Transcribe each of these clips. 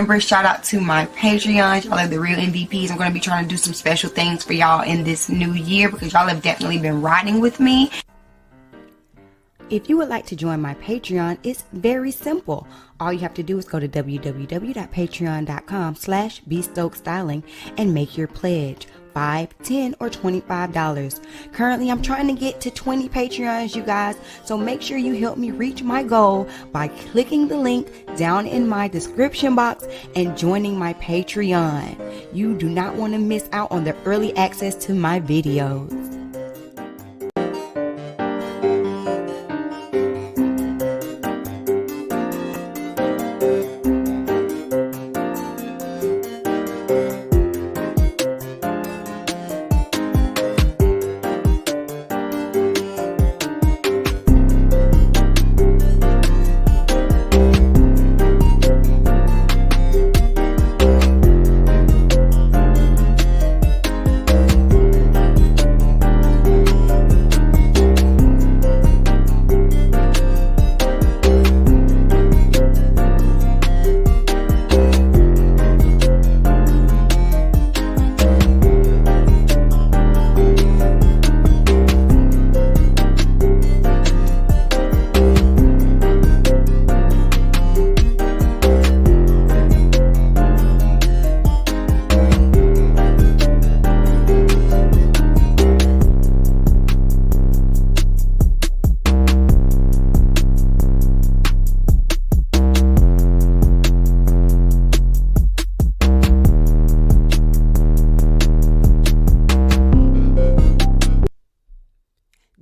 Remember, shout out to my Patreon. Y'all are the real MVPs. I'm going to be trying to do some special things for y'all in this new year because y'all have definitely been riding with me. If you would like to join my Patreon, it's very simple. All you have to do is go to www.patreon.com/bstokestyling and make your pledge. $5, $10, or $25. Currently, I'm trying to get to 20 Patreons, you guys, so make sure you help me reach my goal by clicking the link down in my description box and joining my Patreon. You do not want to miss out on the early access to my videos.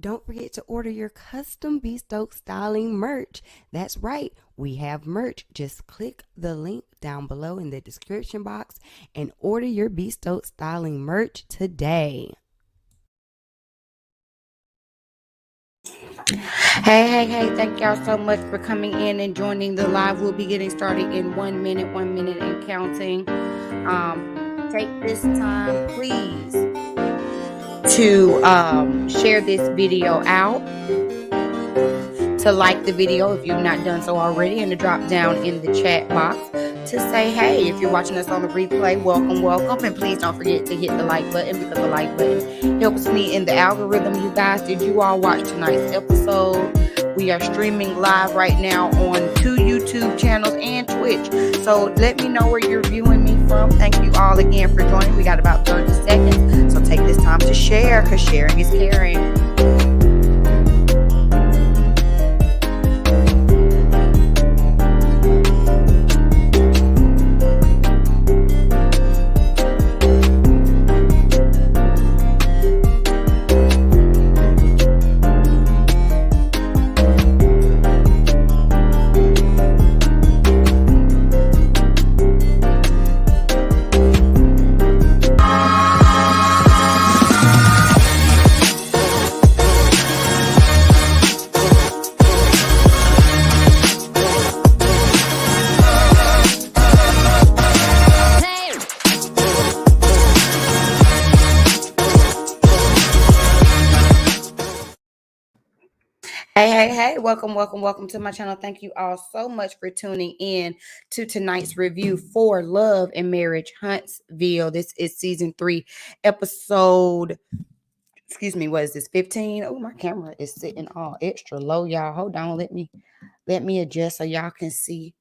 Don't forget to order your custom Bespoke Styling merch. That's right, we have merch. Just click the link down below in the description box and order your Bespoke Styling merch today. Hey, thank y'all so much for coming in and joining the live. We'll be getting started in 1 minute and counting. Take this time, please, to share this video out, to like the video if you've not done so already, and to drop down in the chat box to say hey. If you're watching us on the replay, welcome, and please don't forget to hit the like button because the like button helps me in the algorithm. You guys, did you all watch tonight's episode? We are streaming live right now on 2 YouTube channels and Twitch, so let me know where you're viewing me from. Thank you all again for joining. We got about 30 seconds, so take this time to share because sharing is caring. Hey, welcome to my channel. Thank you all so much for tuning in to tonight's review for Love and Marriage Huntsville. This is season 3, episode, what is this, 15? Oh, my camera is sitting all extra low, y'all. Hold on, let me adjust so y'all can see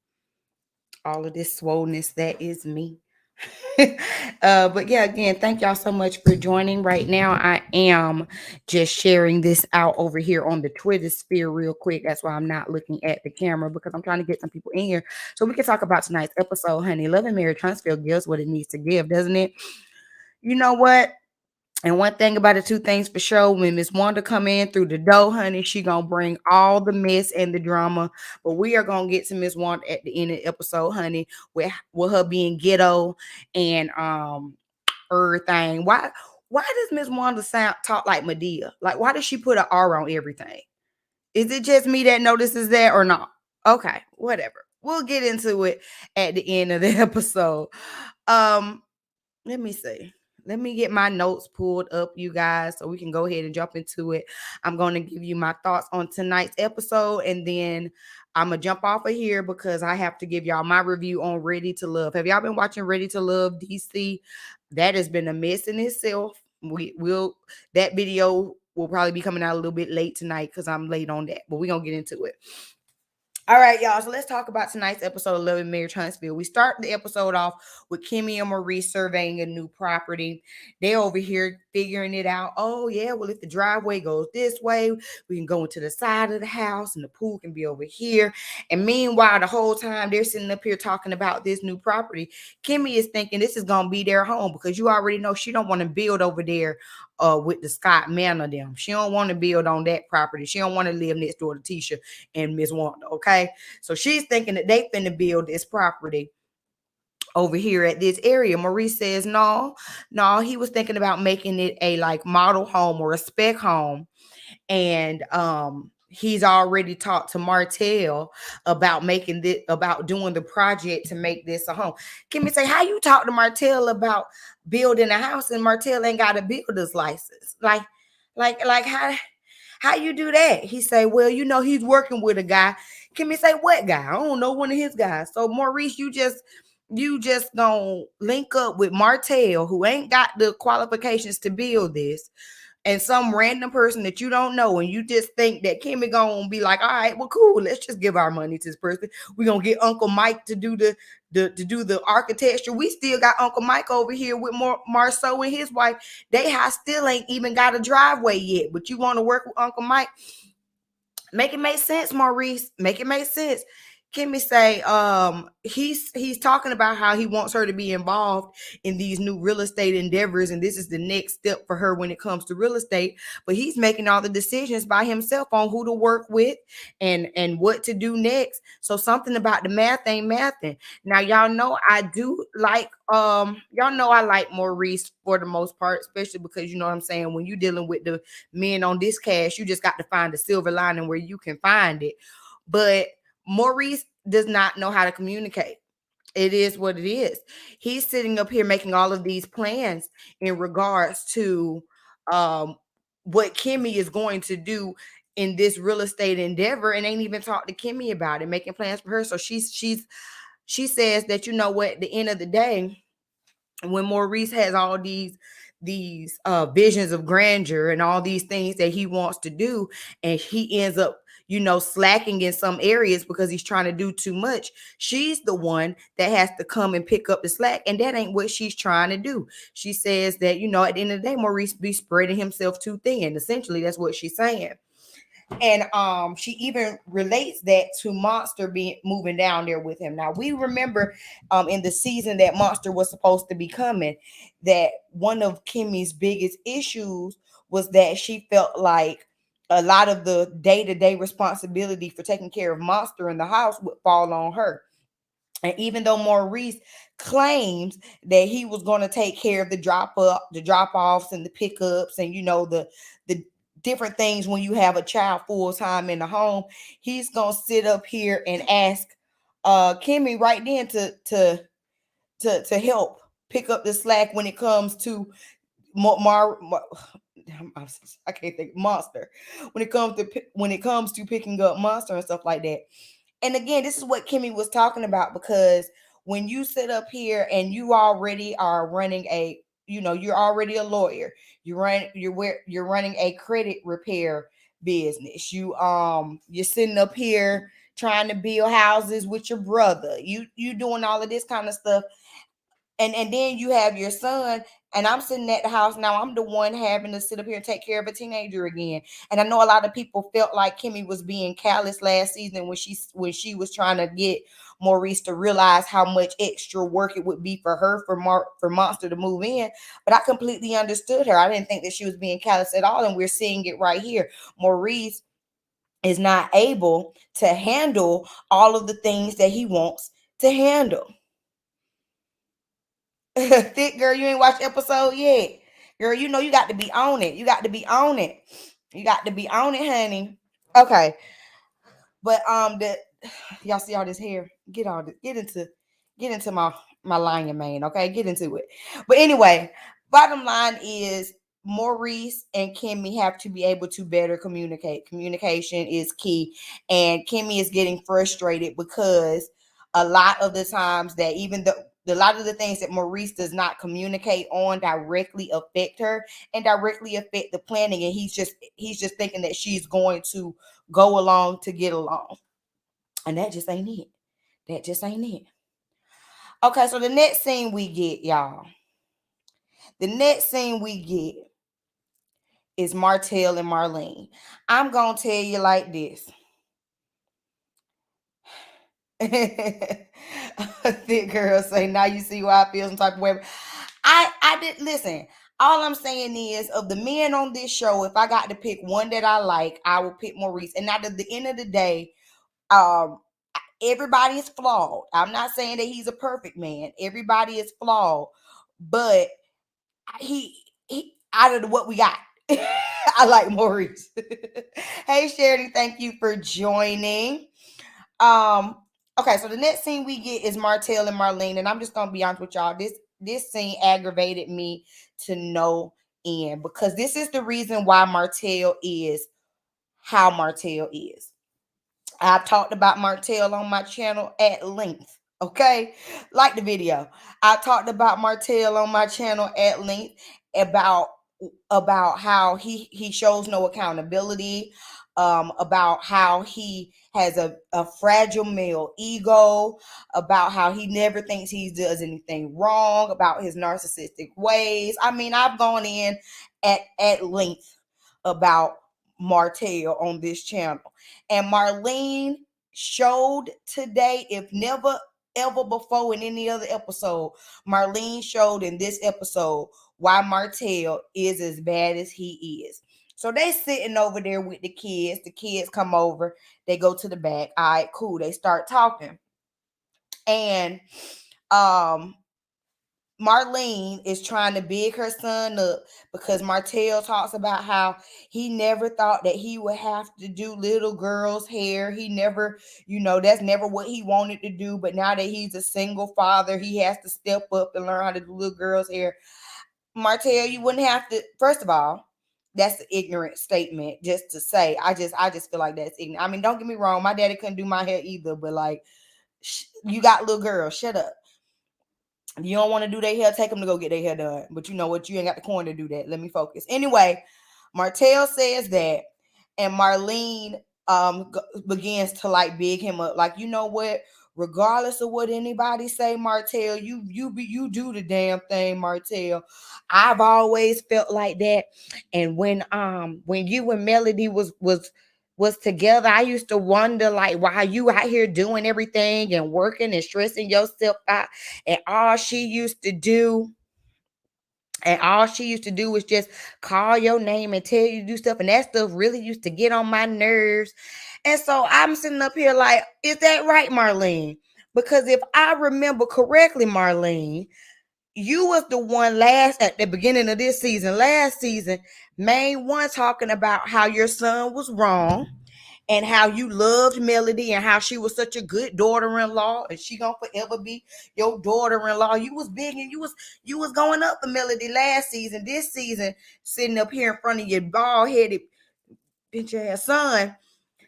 all of this swollenness that is me. But yeah, again, thank y'all so much for joining. Right now I am just sharing this out over here on the Twitter sphere real quick. That's why I'm not looking at the camera, because I'm trying to get some people in here so we can talk about tonight's episode. Honey, Love and Marriage Huntsville gives what it needs to give, doesn't it? You know what? And one thing about it, 2 things for sure. When Miss Wanda come in through the door, honey, she gonna bring all the mess and the drama. But we are gonna get to Miss Wanda at the end of the episode, honey, with her being ghetto and everything. Why does Miss Wanda talk like Medea? Like, why does she put an R on everything? Is it just me that notices that or not? Okay, whatever. We'll get into it at the end of the episode. Let me see. Let me get my notes pulled up, you guys, so we can go ahead and jump into it. I'm going to give you my thoughts on tonight's episode, and then I'm gonna jump off of here because I have to give y'all my review on Ready to Love. Have y'all been watching Ready to Love DC? That has been a mess in itself. We will that video will probably be coming out a little bit late tonight because I'm late on that, but we're gonna get into it. All right, y'all. So let's talk about tonight's episode of Love and Marriage Huntsville. We start the episode off with Kimmy and Maurice surveying a new property. They over here figuring it out. Oh, yeah. Well, if the driveway goes this way, we can go into the side of the house and the pool can be over here. And meanwhile, the whole time they're sitting up here talking about this new property, Kimmy is thinking this is going to be their home because you already know she don't want to build over there with the Scott Manor them. She don't want to build on that property. She don't want to live next door to Tisha and Miss Wanda, okay? So she's thinking that they finna build this property over here at this area. Maurice says, no, he was thinking about making it a like model home or a spec home. And he's already talked to Martell about making this, about doing the project to make this a home. Kimmy say, how you talk to Martell about building a house and Martell ain't got a builder's license? Like how you do that? He say, well, you know, he's working with a guy. Kimmy say, what guy? I don't know, one of his guys. So Maurice, you just gonna link up with Martell, who ain't got the qualifications to build this, and some random person that you don't know, and you just think that Kimmy gonna be like, all right, well, cool, let's just give our money to this person. We're gonna get Uncle Mike to do the architecture. We still got Uncle Mike over here with Marceau and his wife. They still ain't even got a driveway yet, but you want to work with Uncle Mike? Make it make sense, Maurice. Make it make sense. Kimmy say he's talking about how he wants her to be involved in these new real estate endeavors, and this is the next step for her when it comes to real estate. But he's making all the decisions by himself on who to work with and what to do next. So something about the math ain't mathing. Now y'all know I do like y'all know I like Maurice for the most part, especially because you know what I'm saying, when you're dealing with the men on this cast, you just got to find the silver lining where you can find it. But Maurice does not know how to communicate. It is what it is. He's sitting up here making all of these plans in regards to um, what Kimmy is going to do in this real estate endeavor, and ain't even talked to Kimmy about it, making plans for her. So she says that, you know what, at the end of the day, when Maurice has all these visions of grandeur and all these things that he wants to do, and he ends up, you know, slacking in some areas because he's trying to do too much, she's the one that has to come and pick up the slack, and that ain't what she's trying to do. She says that, you know, at the end of the day, Maurice be spreading himself too thin. Essentially, that's what she's saying. And she even relates that to Monster being moving down there with him. Now we remember in the season that Monster was supposed to be coming, that one of Kimmy's biggest issues was that she felt like a lot of the day-to-day responsibility for taking care of Monster in the house would fall on her. And even though Maurice claims that he was going to take care of the drop-offs and the pickups, and you know the different things when you have a child full time in the home, he's gonna sit up here and ask Kimmy right then to help pick up the slack when it comes to I can't think Monster, when it comes to picking up Monster and stuff like that. And again, this is what Kimmy was talking about, because when you sit up here and you already are running a, you know, you're already a lawyer, you're running a credit repair business, you're sitting up here trying to build houses with your brother, you doing all of this kind of stuff. And then you have your son, and I'm sitting at the house now. I'm the one having to sit up here and take care of a teenager again. And I know a lot of people felt like Kimmy was being callous last season when she was trying to get Maurice to realize how much extra work it would be for her for Monster to move in. But I completely understood her. I didn't think that she was being callous at all, and we're seeing it right here. Maurice is not able to handle all of the things that he wants to handle. Thick girl, you ain't watched episode yet. Girl, you know you got to be on it. You got to be on it. You got to be on it, honey. Okay. But y'all see all this hair? Get into my lion mane, okay? Get into it. But anyway, bottom line is Maurice and Kimmy have to be able to better communicate. Communication is key. And Kimmy is getting frustrated because a lot of the times that even a lot of the things that Maurice does not communicate on directly affect her and directly affect the planning. And he's just thinking that she's going to go along to get along. And that just ain't it. That just ain't it. Okay, so the next scene we get, y'all. The next scene we get is Martell and Marlene. I'm going to tell you like this. Thick girl say, now you see why I feel some type of way. I did listen. All I'm saying is, of the men on this show, if I got to pick one that I like, I will pick Maurice. And at the end of the day, everybody is flawed. I'm not saying that he's a perfect man. Everybody is flawed, but he out of what we got. I like Maurice. Hey Sherry, thank you for joining. Okay, so the next scene we get is Martell and Marlene, and I'm just gonna be honest with y'all. This scene aggravated me to no end because this is the reason why Martell is how Martell is. I talked about Martell on my channel at length. Okay, like the video. I talked about Martell on my channel at length about how he shows no accountability, about how he has a fragile male ego, about how he never thinks he does anything wrong, about his narcissistic ways. I mean, I've gone in at length about Martell on this channel. And Marlene showed today, if never ever before in any other episode, Marlene showed in this episode why Martell is as bad as he is. So they sitting over there with the kids. The kids come over. They go to the back. All right, cool. They start talking. And Marlene is trying to big her son up because Martell talks about how he never thought that he would have to do little girls' hair. He never, that's never what he wanted to do. But now that he's a single father, he has to step up and learn how to do little girls' hair. Martell, you wouldn't have to. First of all, that's an ignorant statement just to say. I just feel like that's ignorant. I mean, don't get me wrong. My daddy couldn't do my hair either, but like, you got little girls. Shut up. If you don't want to do their hair, take them to go get their hair done. But you know what? You ain't got the coin to do that. Let me focus. Anyway, Martell says that, and Marlene begins to like big him up. Like, you know what? Regardless of what anybody say, Martell, you do the damn thing, Martell. I've always felt like that. And when you and Melody was together, I used to wonder like why you out here doing everything and working and stressing yourself out, and all she used to do was just call your name and tell you to do stuff, and that stuff really used to get on my nerves. And so I'm sitting up here like, is that right, Marlene? Because if I remember correctly, Marlene, you was the one at the beginning of this season, last season, main one talking about how your son was wrong and how you loved Melody and how she was such a good daughter-in-law and she gonna forever be your daughter-in-law. You was big and you was going up for Melody last season. This season, sitting up here in front of your bald-headed bitch ass son,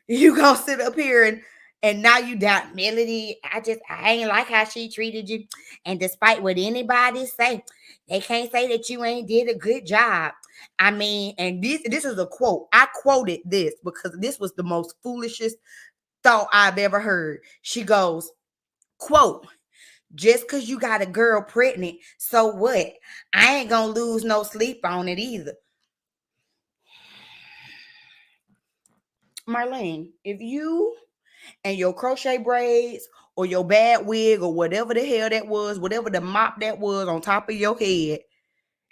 you gonna sit up here and now you doubt Melody. I ain't like how she treated you. And despite what anybody say, they can't say that you ain't did a good job. I mean, and this is a quote. I quoted this because this was the most foolishest thought I've ever heard. She goes, quote, just because you got a girl pregnant, so what? I ain't gonna lose no sleep on it either. Marlene, if you and your crochet braids or your bad wig or whatever the hell that was, whatever the mop that was on top of your head,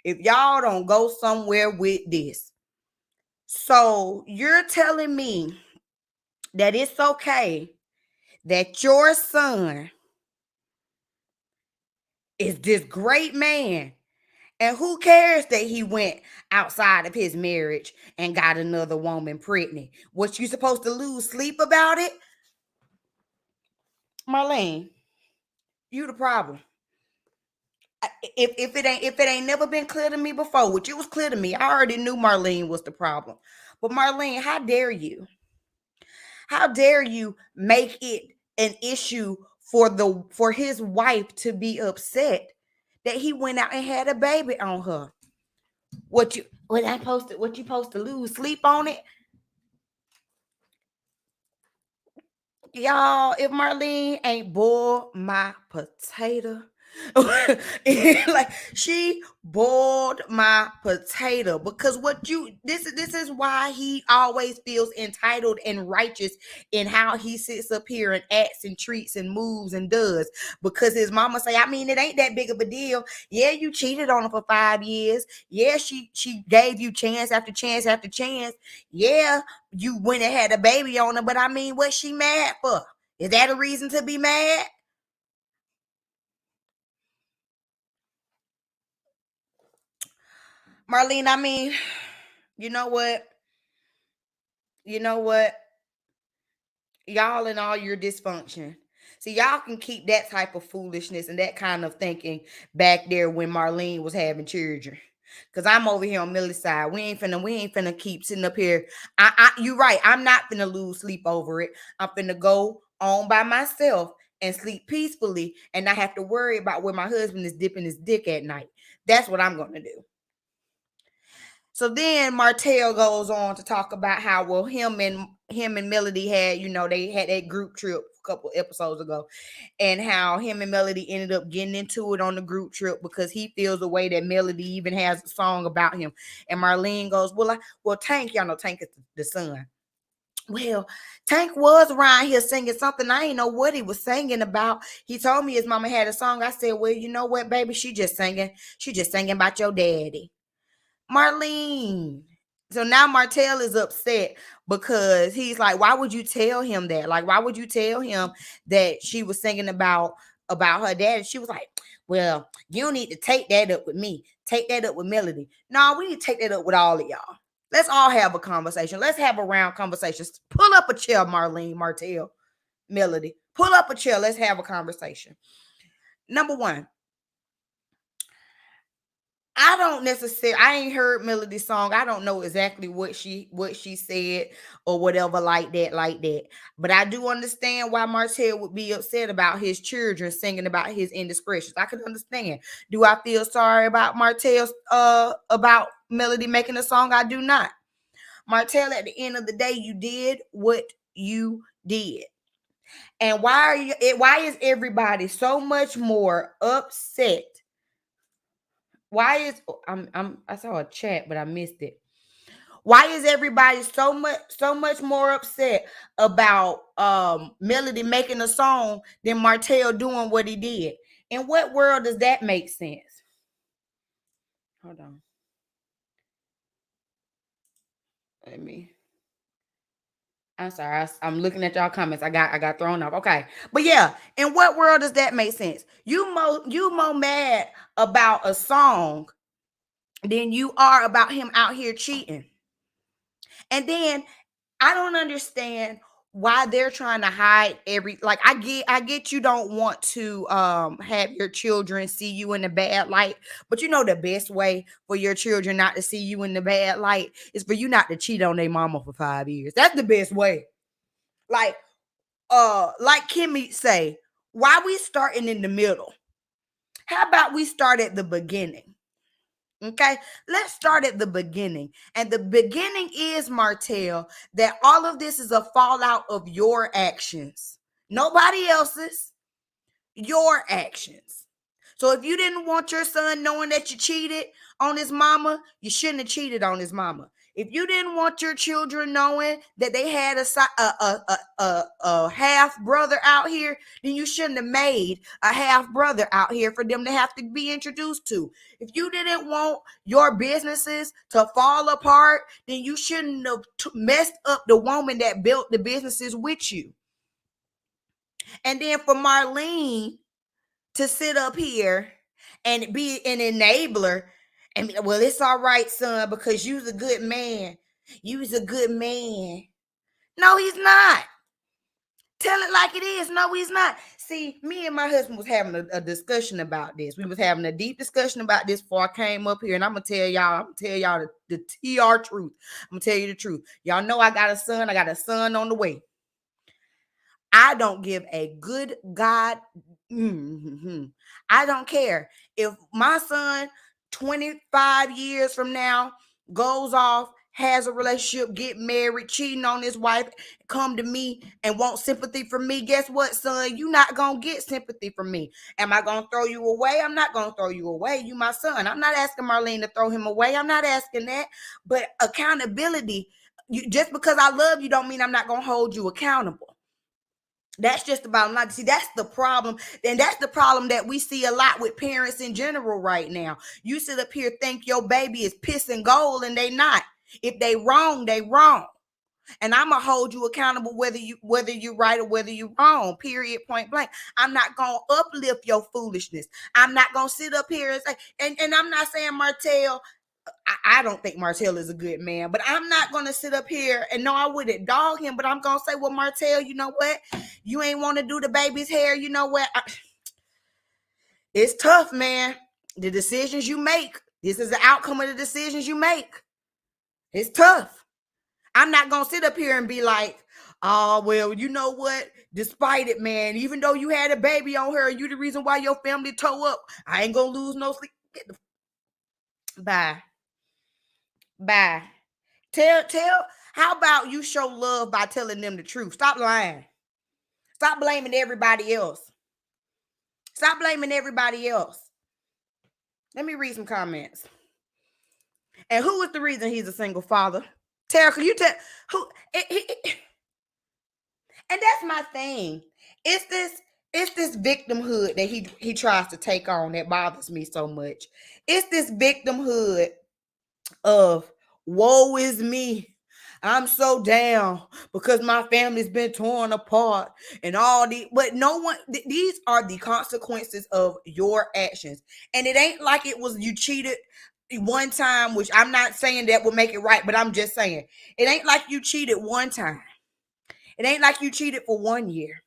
if y'all don't go somewhere with this. So you're telling me that it's okay that your son is this great man, and who cares that he went outside of his marriage and got another woman pregnant? What, you supposed to lose sleep about it? Marlene, you the problem. If it ain't never been clear to me before, which it was clear to me, I already knew Marlene was the problem. But Marlene, how dare you? How dare you make it an issue for his wife to be upset that he went out and had a baby on her? What you supposed to lose sleep on it? Y'all, if Marlene ain't boiled my potato, like she boiled my potato because this is why he always feels entitled and righteous in how he sits up here and acts and treats and moves and does, because his mama say, I mean, it ain't that big of a deal. Yeah, you cheated on her for 5 years. Yeah, she gave you chance after chance after chance. Yeah, you went and had a baby on her, but I mean, what's she mad for? Is that a reason to be mad? Marlene, I mean, you know what? You know what? Y'all and all your dysfunction. See, y'all can keep that type of foolishness and that kind of thinking back there when Marlene was having children. Cause I'm over here on Millie's side. We ain't finna keep sitting up here. You right. I'm not finna lose sleep over it. I'm finna go on by myself and sleep peacefully and not have to worry about where my husband is dipping his dick at night. That's what I'm gonna do. So then Martell goes on to talk about how, well, him and Melody had, they had that group trip a couple episodes ago, and how him and Melody ended up getting into it on the group trip because he feels the way that Melody even has a song about him. And Marlene goes, well, Tank, y'all know Tank is the son. Well, Tank was around here singing something. I didn't know what he was singing about. He told me his mama had a song. I said, well, you know what, baby? She just singing about your daddy. Marlene. So now Martell is upset because he's like, why would you tell him that? Like, why would you tell him that she was singing about her dad? And she was like, well, you don't need to take that up with me. Take that up with Melody. No, we need to take that up with all of y'all. Let's all have a conversation. Let's have a round conversation. Pull up a chair, Marlene, Martell, Melody. Pull up a chair. Let's have a conversation. Number one, I ain't heard Melody's song. I don't know exactly what she said or whatever like that. But I do understand why Martell would be upset about his children singing about his indiscretions. I can understand. Do I feel sorry about Martell's about Melody making a song? I do not. Martell, at the end of the day, you did what you did. And why is everybody so much more upset? Why is I saw a chat, but I missed it. Why is everybody so much more upset about Melody making a song than Martell doing what he did? In what world does that make sense? Hold on. Let me. I'm sorry. I'm looking at y'all comments. I got thrown off. Okay, but yeah, in what world does that make sense? You more mad about a song than you are about him out here cheating. And then I don't understand why they're trying to hide like I get you don't want to have your children see you in the bad light, but you know the best way for your children not to see you in the bad light is for you not to cheat on their mama for 5 years. That's the best way. Like like Kimmy say, why we starting in the middle? How about we start at the beginning? Okay, let's start at the beginning. And the beginning is, Martell, that all of this is a fallout of your actions, nobody else's, your actions. So if you didn't want your son knowing that you cheated on his mama, you shouldn't have cheated on his mama. If you didn't want your children knowing that they had a half brother out here, then you shouldn't have made a half brother out here for them to have to be introduced to. If you didn't want your businesses to fall apart, then you shouldn't have messed up the woman that built the businesses with you. And then for Marlene to sit up here and be an enabler and, well, it's all right, son, because you's a good man. You's a good man. No, he's not. Tell it like it is. No, he's not. See, me and my husband was having a discussion about this. We was having a deep discussion about this before I came up here, and I'm gonna tell y'all the TR truth. I'm gonna tell you the truth. Y'all know I got a son. I got a son on the way. I don't give a good God. I don't care if my son 25 years from now goes off, has a relationship, get married, cheating on his wife, come to me and want sympathy from me. Guess what, son? You're not going to get sympathy from me. Am I going to throw you away? I'm not going to throw you away. You my son. I'm not asking Marlene to throw him away. I'm not asking that. But accountability, just because I love you don't mean I'm not going to hold you accountable. That's just about not. See, that's the problem. And that's the problem that we see a lot with parents in general right now. You sit up here think your baby is pissing gold and they not. If they wrong, they wrong. And I'm gonna hold you accountable whether you're right or whether you're wrong. Period. Point blank. I'm not gonna uplift your foolishness. I'm not gonna sit up here and say, and I'm not saying Martell. I don't think Martell is a good man, but I'm not going to sit up here and no, I wouldn't dog him, but I'm going to say, well, Martell, you know what? You ain't want to do the baby's hair. You know what? It's tough, man. The decisions you make, this is the outcome of the decisions you make. It's tough. I'm not going to sit up here and be like, oh, well, you know what? Despite it, man, even though you had a baby on her, you the reason why your family toe up. I ain't going to lose no sleep. Bye. Bye. Tell, how about you show love by telling them the truth? Stop lying. Stop blaming everybody else. Stop blaming everybody else. Let me read some comments. And who is the reason he's a single father? Tara, can you tell who? And that's my thing. It's this victimhood that he tries to take on that bothers me so much. It's this victimhood of woe is me. I'm so down because my family's been torn apart and all but no one, these are the consequences of your actions. And it ain't like it was you cheated one time, which I'm not saying that will make it right, but I'm just saying it ain't like you cheated one time. It ain't like you cheated for 1 year.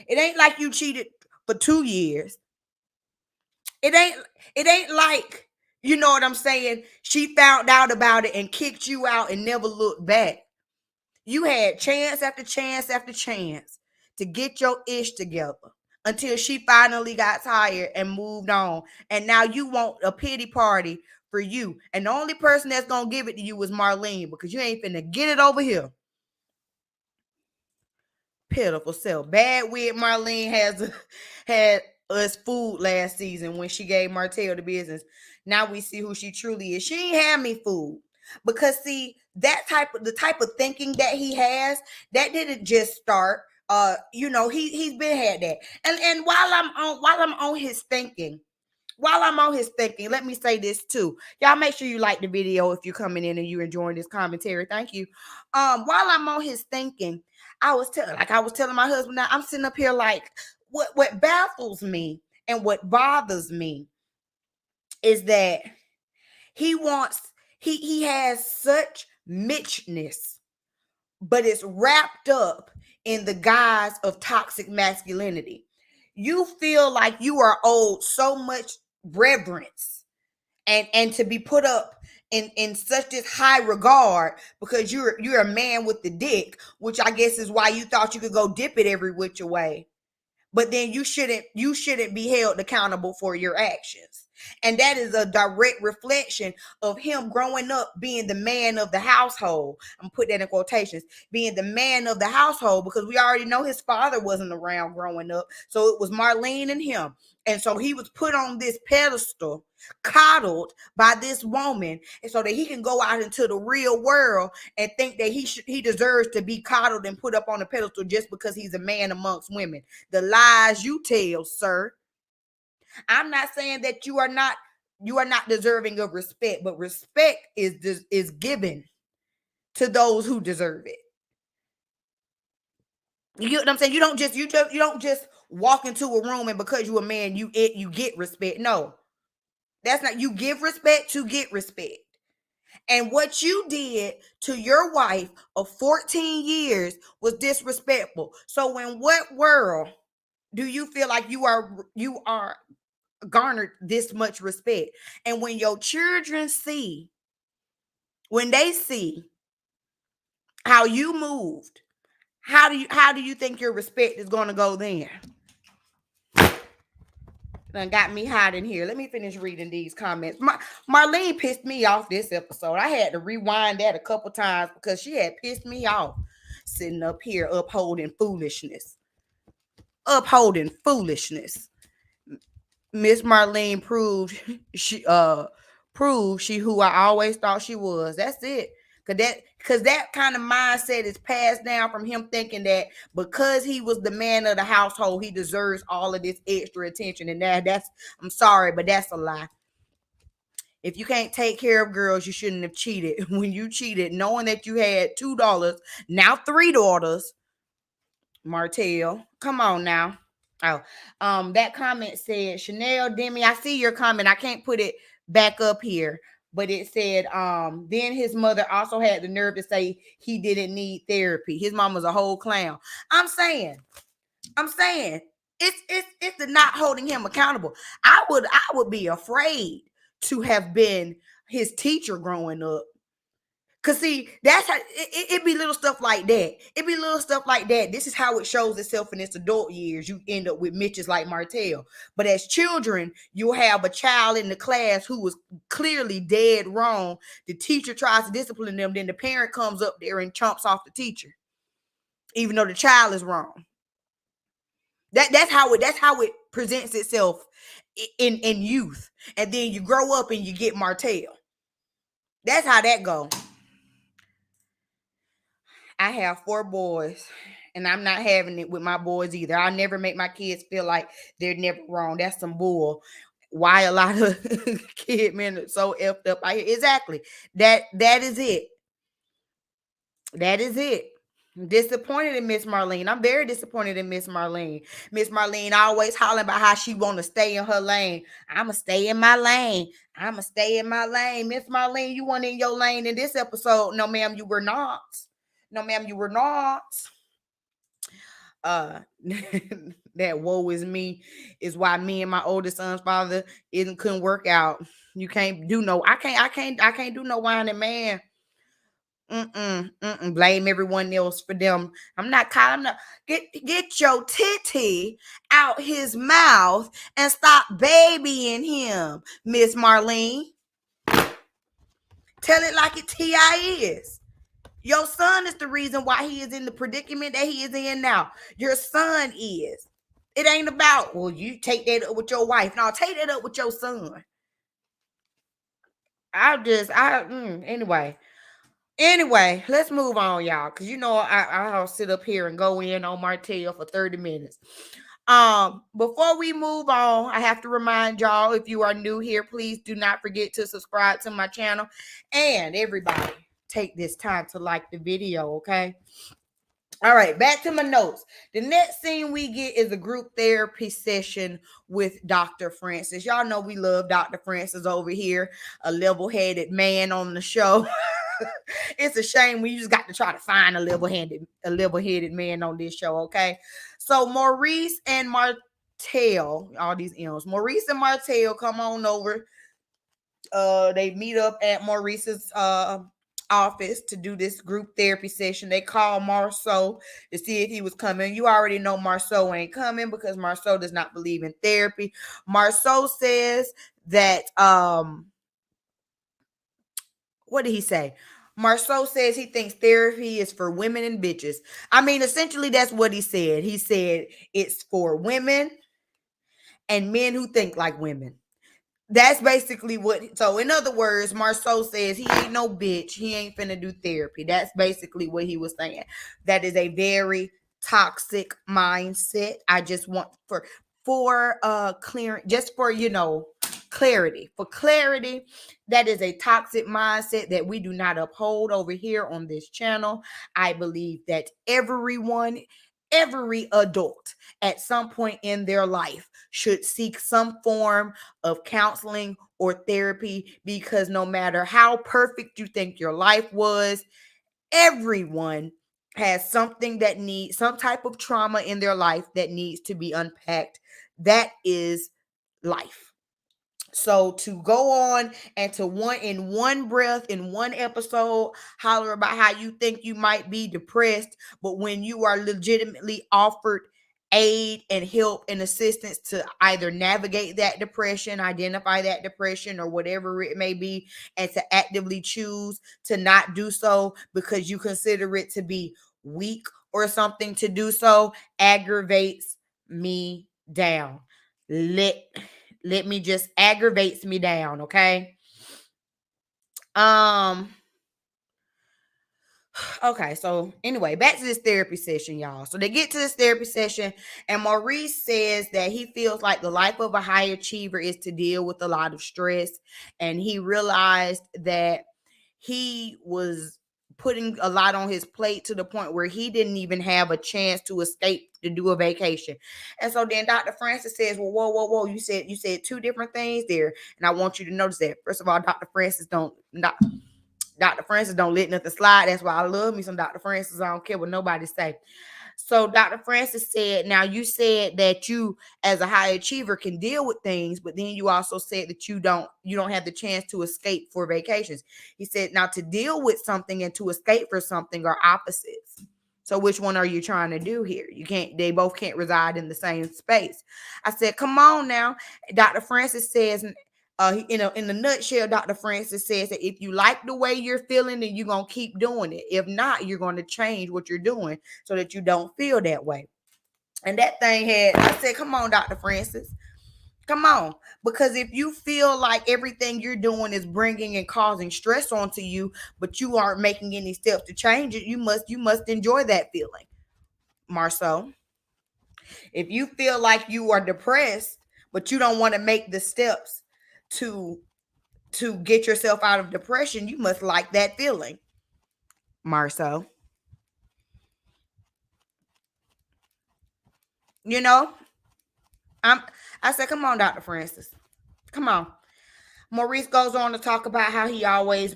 It ain't like you cheated for 2 years. It ain't like, you know what I'm saying, she found out about it and kicked you out and never looked back. You had chance after chance after chance to get your ish together until she finally got tired and moved on. And now you want a pity party for you. And the only person that's going to give it to you is Marlene, because you ain't finna get it over here. Pitiful self. Bad Wig Marlene had us fooled last season when she gave Martell the business. Now we see who she truly is. She ain't had me fooled. Because see, the type of thinking that he has, that didn't just start. He's been had that. And while I'm on his thinking, let me say this too. Y'all make sure you like the video if you're coming in and you're enjoying this commentary. Thank you. While I'm on his thinking, I was telling my husband, now I'm sitting up here like, what baffles me and what bothers me is that he has such Mitchness, but it's wrapped up in the guise of toxic masculinity. You feel like you are owed so much reverence and to be put up in such this high regard because you're a man with the dick, which I guess is why you thought you could go dip it every which way. But then you shouldn't be held accountable for your actions. And that is a direct reflection of him growing up being the man of the household. I'm putting that in quotations, being the man of the household, because we already know his father wasn't around growing up. So it was Marlene and him. And so he was put on this pedestal, coddled by this woman, and so that he can go out into the real world and think that he deserves to be coddled and put up on a pedestal just because he's a man amongst women. The lies you tell, sir. I'm not saying that you are not deserving of respect, but respect is given to those who deserve it. You get what I'm saying? You don't just walk into a room and because you're a man, you get respect. No, that's not. You give respect to get respect. And what you did to your wife of 14 years was disrespectful. So in what world do you feel like you are garnered this much respect? And when your children see, when they see how you moved, how do you think your respect is going to go then? Done got me hot in here. Let me finish reading these comments. Marlene pissed me off this episode. I had to rewind that a couple times because she had pissed me off sitting up here upholding foolishness. Upholding foolishness. Miss Marlene proved she who I always thought she was. That's it. Cause that kind of mindset is passed down from him, thinking that because he was the man of the household, he deserves all of this extra attention. And that's I'm sorry, but that's a lie. If you can't take care of girls, you shouldn't have cheated. When you cheated, knowing that you had $2, now $3, Martell. Come on now. Oh, that comment said, Chanel Demi, I see your comment. I can't put it back up here, but it said, then his mother also had the nerve to say he didn't need therapy. His mom was a whole clown. I'm saying, it's the not holding him accountable. I would be afraid to have been his teacher growing up. Cause see, that's how it be little stuff like that. It be little stuff like that. This is how it shows itself in its adult years. You end up with Mitches like Martell. But as children, you'll have a child in the class who was clearly dead wrong. The teacher tries to discipline them, then the parent comes up there and chomps off the teacher, even though the child is wrong. That's how it presents itself in youth. And then you grow up and you get Martell. That's how that goes. I have 4 boys, and I'm not having it with my boys either. I'll never make my kids feel like they're never wrong. That's some bull. Why a lot of kid men are so effed up out here? Exactly. That is it. That is it. I'm disappointed in Miss Marlene. I'm very disappointed in Miss Marlene. Miss Marlene always hollering about how she want to stay in her lane. I'ma stay in my lane. I'ma stay in my lane. Miss Marlene, you weren't in your lane in this episode. No, ma'am, you were not. No, ma'am, you were not. That woe is me is why me and my oldest son's father couldn't work out. You can't do no. I can't do no whining man. Blame everyone else for them. I'm not get your titty out his mouth and stop babying him, Miss Marlene. Tell it like it T.I. is. Your son is the reason why he is in the predicament that he is in now. Your son is. It ain't about, well, you take that up with your wife. No, take that up with your son. Anyway, let's move on, y'all. Because you know I'll sit up here and go in on Martell for 30 minutes. Before we move on, I have to remind y'all, if you are new here, please do not forget to subscribe to my channel. And everybody, take this time to like the video, okay? All right, back to my notes. The next scene we get is a group therapy session with Dr. Francis. Y'all know we love Dr. Francis over here, a level-headed man on the show. It's a shame we just got to try to find a level-headed man on this show, okay? So Maurice and Martell, all these M's. Maurice and Martell come on over. They meet up at Maurice's office to do this group therapy session. They call Marceau to see if he was coming. You already know Marceau ain't coming because Marceau does not believe in therapy. Marceau says that what did he say? Marceau says he thinks therapy is for women and bitches. I mean, essentially that's what he said. He said it's for women and men who think like women. That's basically what. So in other words, Marceau says he ain't no bitch. He ain't finna do therapy. That's basically what he was saying. That is a very toxic mindset. I just want for clear, just for clarity. For clarity, that is a toxic mindset that we do not uphold over here on this channel. I believe that every adult at some point in their life should seek some form of counseling or therapy, because no matter how perfect you think your life was, everyone has something that needs some type of trauma in their life that needs to be unpacked. That is life. So to go on and to one breath in one episode holler about how you think you might be depressed, but when you are legitimately offered aid and help and assistance to either navigate that depression, identify that depression, or whatever it may be, and to actively choose to not do so because you consider it to be weak or something to do so, aggravates me down. Let me just aggravates me down, okay? Okay, so anyway, back to this therapy session, y'all. So they get to this therapy session, and Maurice says that he feels like the life of a high achiever is to deal with a lot of stress, and he realized that he was putting a lot on his plate to the point where he didn't even have a chance to escape to do a vacation. And so then Dr. Francis says, well, whoa, you said two different things there, and I want you to notice that. First of all, Dr. Francis don't let nothing slide. That's why I love me some Dr. Francis. I don't care what nobody say. So Dr. Francis said, now you said that you as a high achiever can deal with things, but then you also said that you don't have the chance to escape for vacations. He said, now to deal with something and to escape for something are opposites. So which one are you trying to do here? They both can't reside in the same space. I said, come on now. Dr. Francis says, in a nutshell, Dr. Francis says that if you like the way you're feeling, then you're going to keep doing it. If not, you're going to change what you're doing so that you don't feel that way. And that thing I said, come on, Dr. Francis. Come on. Because if you feel like everything you're doing is bringing and causing stress onto you, but you aren't making any steps to change it, you must enjoy that feeling. Marceau, if you feel like you are depressed, but you don't want to make the steps to get yourself out of depression, you must like that feeling. Marceau. You know, I said, come on, Dr. Francis. Come on. Maurice goes on to talk about how he always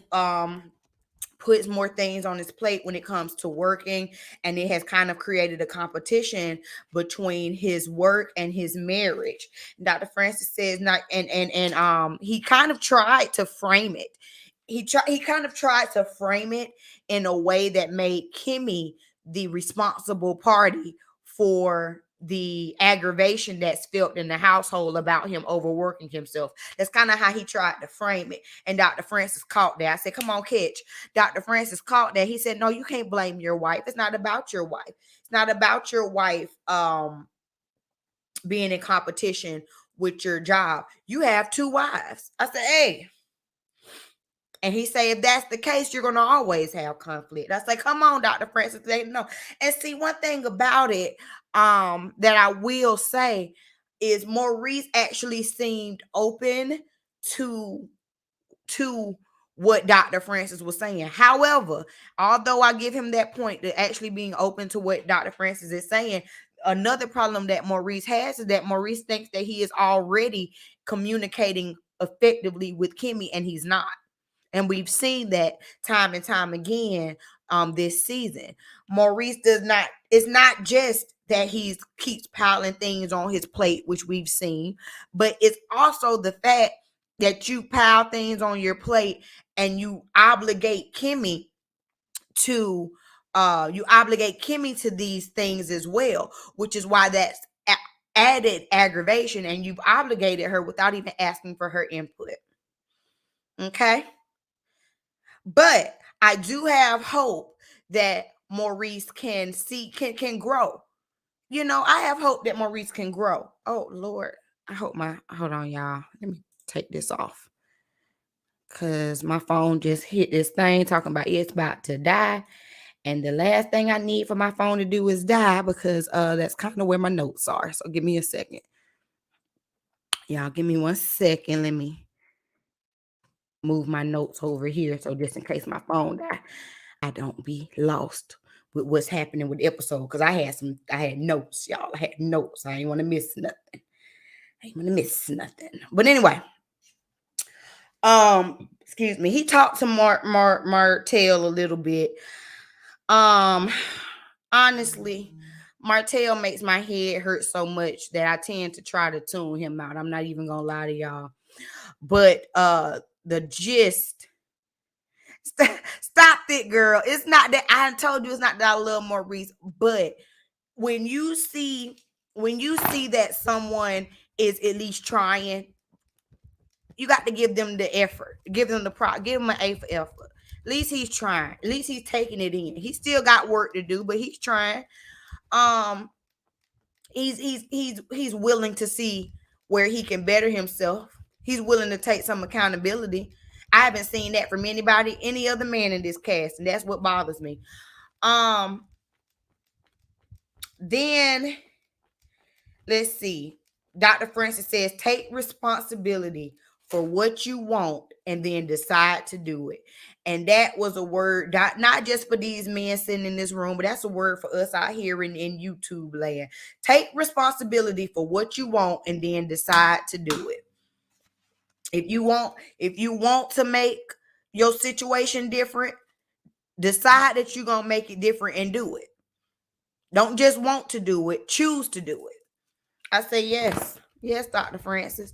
puts more things on his plate when it comes to working, and it has kind of created a competition between his work and his marriage. Dr. Francis says not, and he kind of tried to frame it. He kind of tried to frame it in a way that made Kimmy the responsible party for the aggravation that's felt in the household about him overworking himself. That's kind of how he tried to frame it. And Dr. Francis caught that. I said, come on, catch. Dr. Francis caught that. He said, no, you can't blame your wife. It's not about your wife. It's not about your wife being in competition with your job. You have two wives. I said, hey. And he said, if that's the case, you're going to always have conflict. I say, come on, Dr. Francis. They know. And see, one thing about it that I will say is Maurice actually seemed open to what Dr. Francis was saying. However, although I give him that point to actually being open to what Dr. Francis is saying, another problem that Maurice has is that Maurice thinks that he is already communicating effectively with Kimmy, and he's not. And we've seen that time and time again this season. Maurice does not, it's not just that he keeps piling things on his plate, which we've seen, but it's also the fact that you pile things on your plate and you obligate Kimmy to these things as well, which is why that's added aggravation, and you've obligated her without even asking for her input. Okay? But I do have hope that Maurice can grow. You know, I have hope that Maurice can grow. Oh Lord, hold on, y'all. Let me take this off, because my phone just hit this thing talking about it's about to die. And the last thing I need for my phone to do is die, because that's kind of where my notes are. So give me a second. Y'all give me 1 second. Let me move my notes over here, so just in case my phone die, I don't be lost with what's happening with the episode. Because I had notes, y'all. I had notes. I ain't want to miss nothing. But anyway, excuse me. He talked to Martell a little bit. honestly, Martell makes my head hurt so much that I tend to try to tune him out. I'm not even gonna lie to y'all. But the gist, stop it, girl. It's not that I told you it's not that I love Maurice, but when you see that someone is at least trying, you got to give them the effort, give them give them an A for effort. At least he's trying. At least he's taking it in. He still got work to do, but he's trying. Um, he's willing to see where he can better himself. He's willing to take some accountability. I haven't seen that from any other man in this cast, and that's what bothers me. Then let's see. Dr. Francis says, take responsibility for what you want and then decide to do it. And that was a word, not just for these men sitting in this room, but that's a word for us out here in YouTube land. Take responsibility for what you want and then decide to do it. If you want to make your situation different, decide that you're going to make it different and do it. Don't just want to do it, choose to do it. I say yes. Yes, Dr. Francis.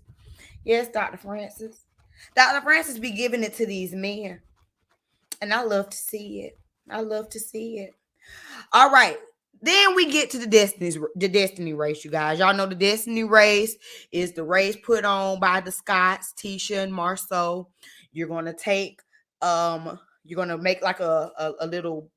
Yes, Dr. Francis. Dr. Francis be giving it to these men. And I love to see it. I love to see it. All right. Then we get to the destiny race, you guys. Y'all know the destiny race is the race put on by the Scotts, Tisha and Marceau. You're gonna make like a little,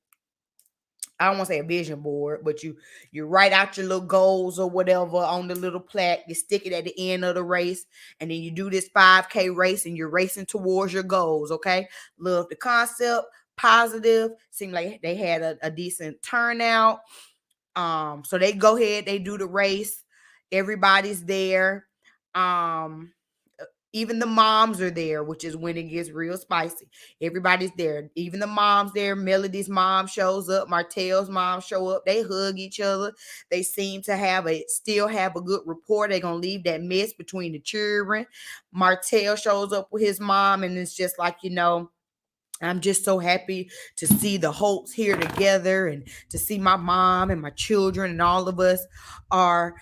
I don't want to say a vision board, but you write out your little goals or whatever on the little plaque. You stick it at the end of the race, and then you do this 5K race, and you're racing towards your goals. Okay, love the concept, positive. Seemed like they had a decent turnout. So they go ahead, they do the race. Everybody's there. Even the moms are there, which is when it gets real spicy. Everybody's there. Even the moms there. Melody's mom shows up. Martell's mom show up. They hug each other. They seem to still have a good rapport. They're going to leave that mess between the children. Martell shows up with his mom, and it's just like, I'm just so happy to see the Holts here together and to see my mom and my children and all of us are,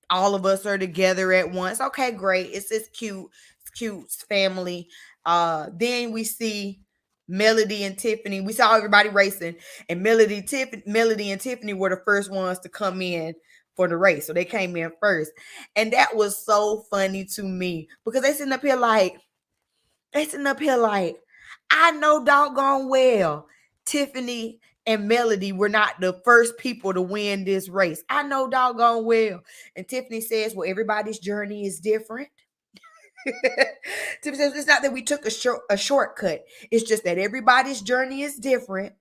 all of us are together at once. Okay, great. It's cute. It's cute family. Then we see Melody and Tiffany. We saw everybody racing, and Melody and Tiffany were the first ones to come in for the race. So they came in first. And that was so funny to me because they sitting up here like, I know doggone well Tiffany and Melody were not the first people to win this race. I know doggone well. And Tiffany says, well, everybody's journey is different. Tiffany says, it's not that we took a shortcut. It's just that everybody's journey is different.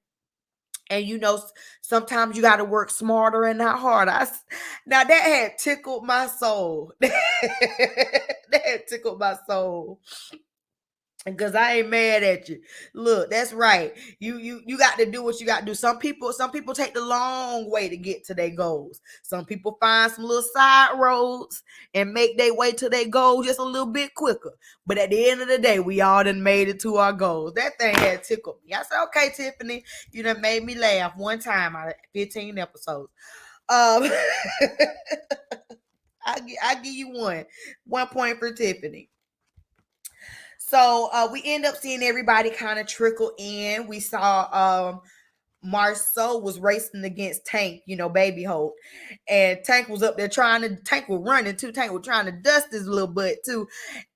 And sometimes you got to work smarter and not harder. Now that had tickled my soul. That had tickled my soul. Because I ain't mad at you. Look, that's right. You got to do what you got to do. Some people take the long way to get to their goals. Some people find some little side roads and make their way to their goals just a little bit quicker. But at the end of the day, we all done made it to our goals. That thing had tickled me. I said, okay, Tiffany, you done made me laugh one time out of 15 episodes. I give you 1 point for Tiffany. So we end up seeing everybody kind of trickle in. We saw Marceau was racing against Tank, Baby Holt. And Tank was up there Tank was running too. Tank was trying to dust his little butt too.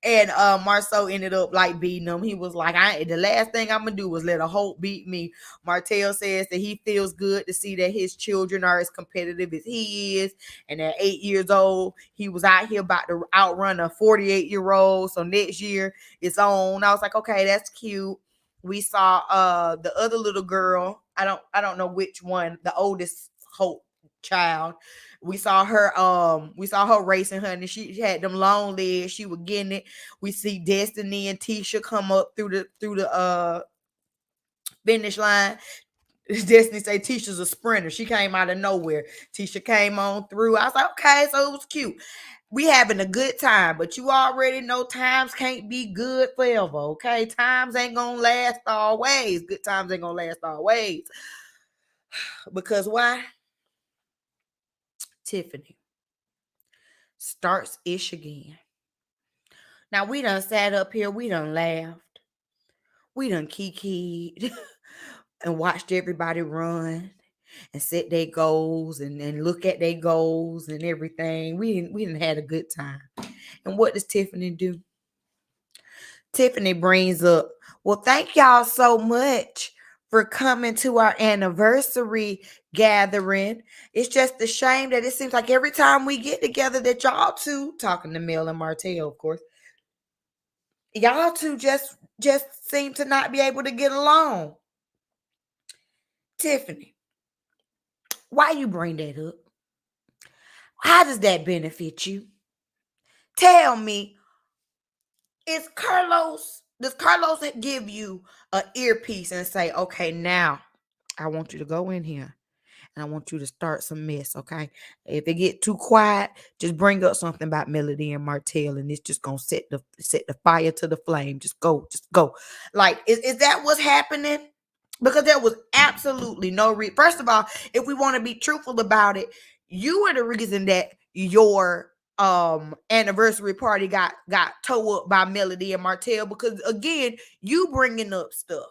And Marceau ended up like beating him. He was like, the last thing I'm going to do was let a Holt beat me. Martell says that he feels good to see that his children are as competitive as he is. And at 8 years old, he was out here about to outrun a 48-year-old. So next year it's on. I was like, okay, that's cute. We saw the other little girl. I don't know which one, the oldest Holt child. We saw her racing, honey. She had them long legs. She was getting it. We see Destiny and Tisha come up through the finish line. Destiny say Tisha's a sprinter. She came out of nowhere. Tisha came on through. I was like, okay, so it was cute. We having a good time, but you already know times can't be good forever, okay? Times ain't gonna last always. Good times ain't gonna last always. Because why? Tiffany starts ish again. Now we done sat up here, we done laughed, we done kikied and watched everybody run and set their goals and look at their goals and everything. We didn't had a good time. And what does Tiffany do? Tiffany brings up, well, thank y'all so much for coming to our anniversary gathering. It's just a shame that it seems like every time we get together that y'all two, talking to Mel and Martell, of course, y'all two just seem to not be able to get along. Tiffany, why you bring that up? How does that benefit you? Tell me, does Carlos give you an earpiece and say, okay, now I want you to go in here and I want you to start some mess, okay? If it get too quiet, just bring up something about Melody and Martell, and it's just gonna set the fire to the flame. Just go. Like, is that what's happening? Because there was absolutely no reason. First of all, if we want to be truthful about it, you were the reason that your anniversary party got towed up by Melody and Martell, because again, you bringing up stuff.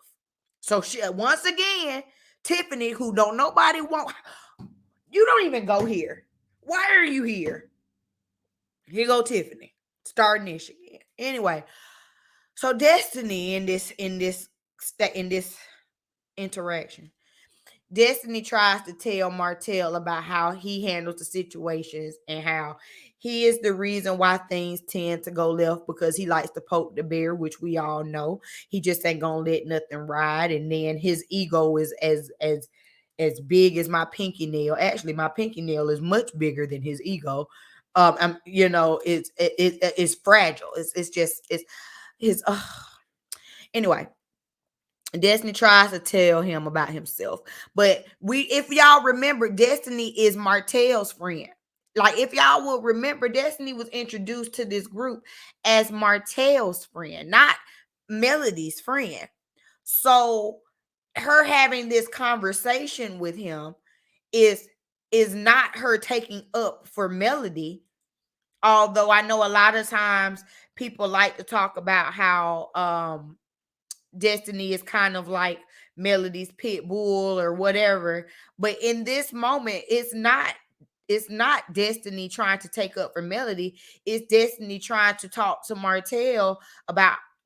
So she, once again, Tiffany, who don't nobody want, you don't even go here. Why are you here? Here go Tiffany, starting this again. Anyway, so Destiny in this interaction, Destiny tries to tell Martell about how he handles the situations and how he is the reason why things tend to go left, because he likes to poke the bear, which we all know. He just ain't gonna let nothing ride. And then his ego is as big as my pinky nail. Actually, my pinky nail is much bigger than his ego. It's fragile. It's his. Anyway, Destiny tries to tell him about himself. But if y'all remember, Destiny is Martell's friend. Like, if y'all will remember, Destiny was introduced to this group as Martell's friend, not Melody's friend. So her having this conversation with him is not her taking up for Melody. Although I know a lot of times people like to talk about how Destiny is kind of like Melody's pit bull or whatever. But in this moment, it's not Destiny trying to take up for Melody. It's Destiny trying to talk to Martell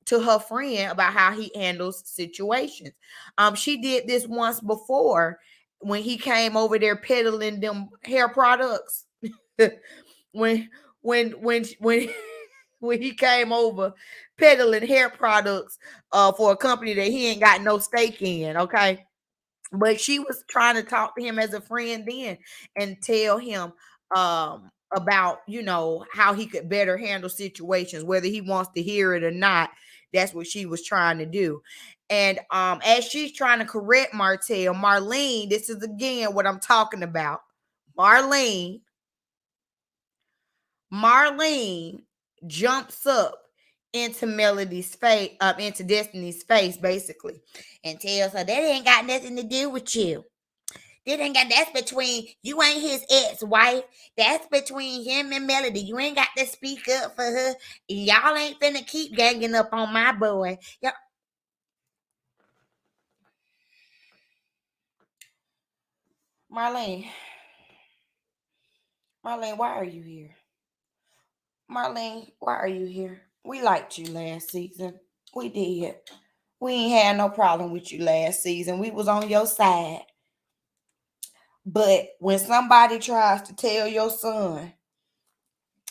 to her friend about how he handles situations. She did this once before when he came over there peddling them hair products. when when he came over peddling hair products for a company that he ain't got no stake in, okay? But she was trying to talk to him as a friend then and tell him about, how he could better handle situations, whether he wants to hear it or not. That's what she was trying to do. And as she's trying to correct Martell, Marlene, this is again what I'm talking about. Marlene jumps up into Melody's face, into Destiny's face, basically, and tells her that ain't got nothing to do with you. That's between you ain't his ex-wife. That's between him and Melody. You ain't got to speak up for her. Y'all ain't finna keep ganging up on my boy. Marlene, why are you here? Marlene, why are you here? We liked you last season. We did. We ain't had no problem with you last season. We was on your side. But when somebody tries to tell your son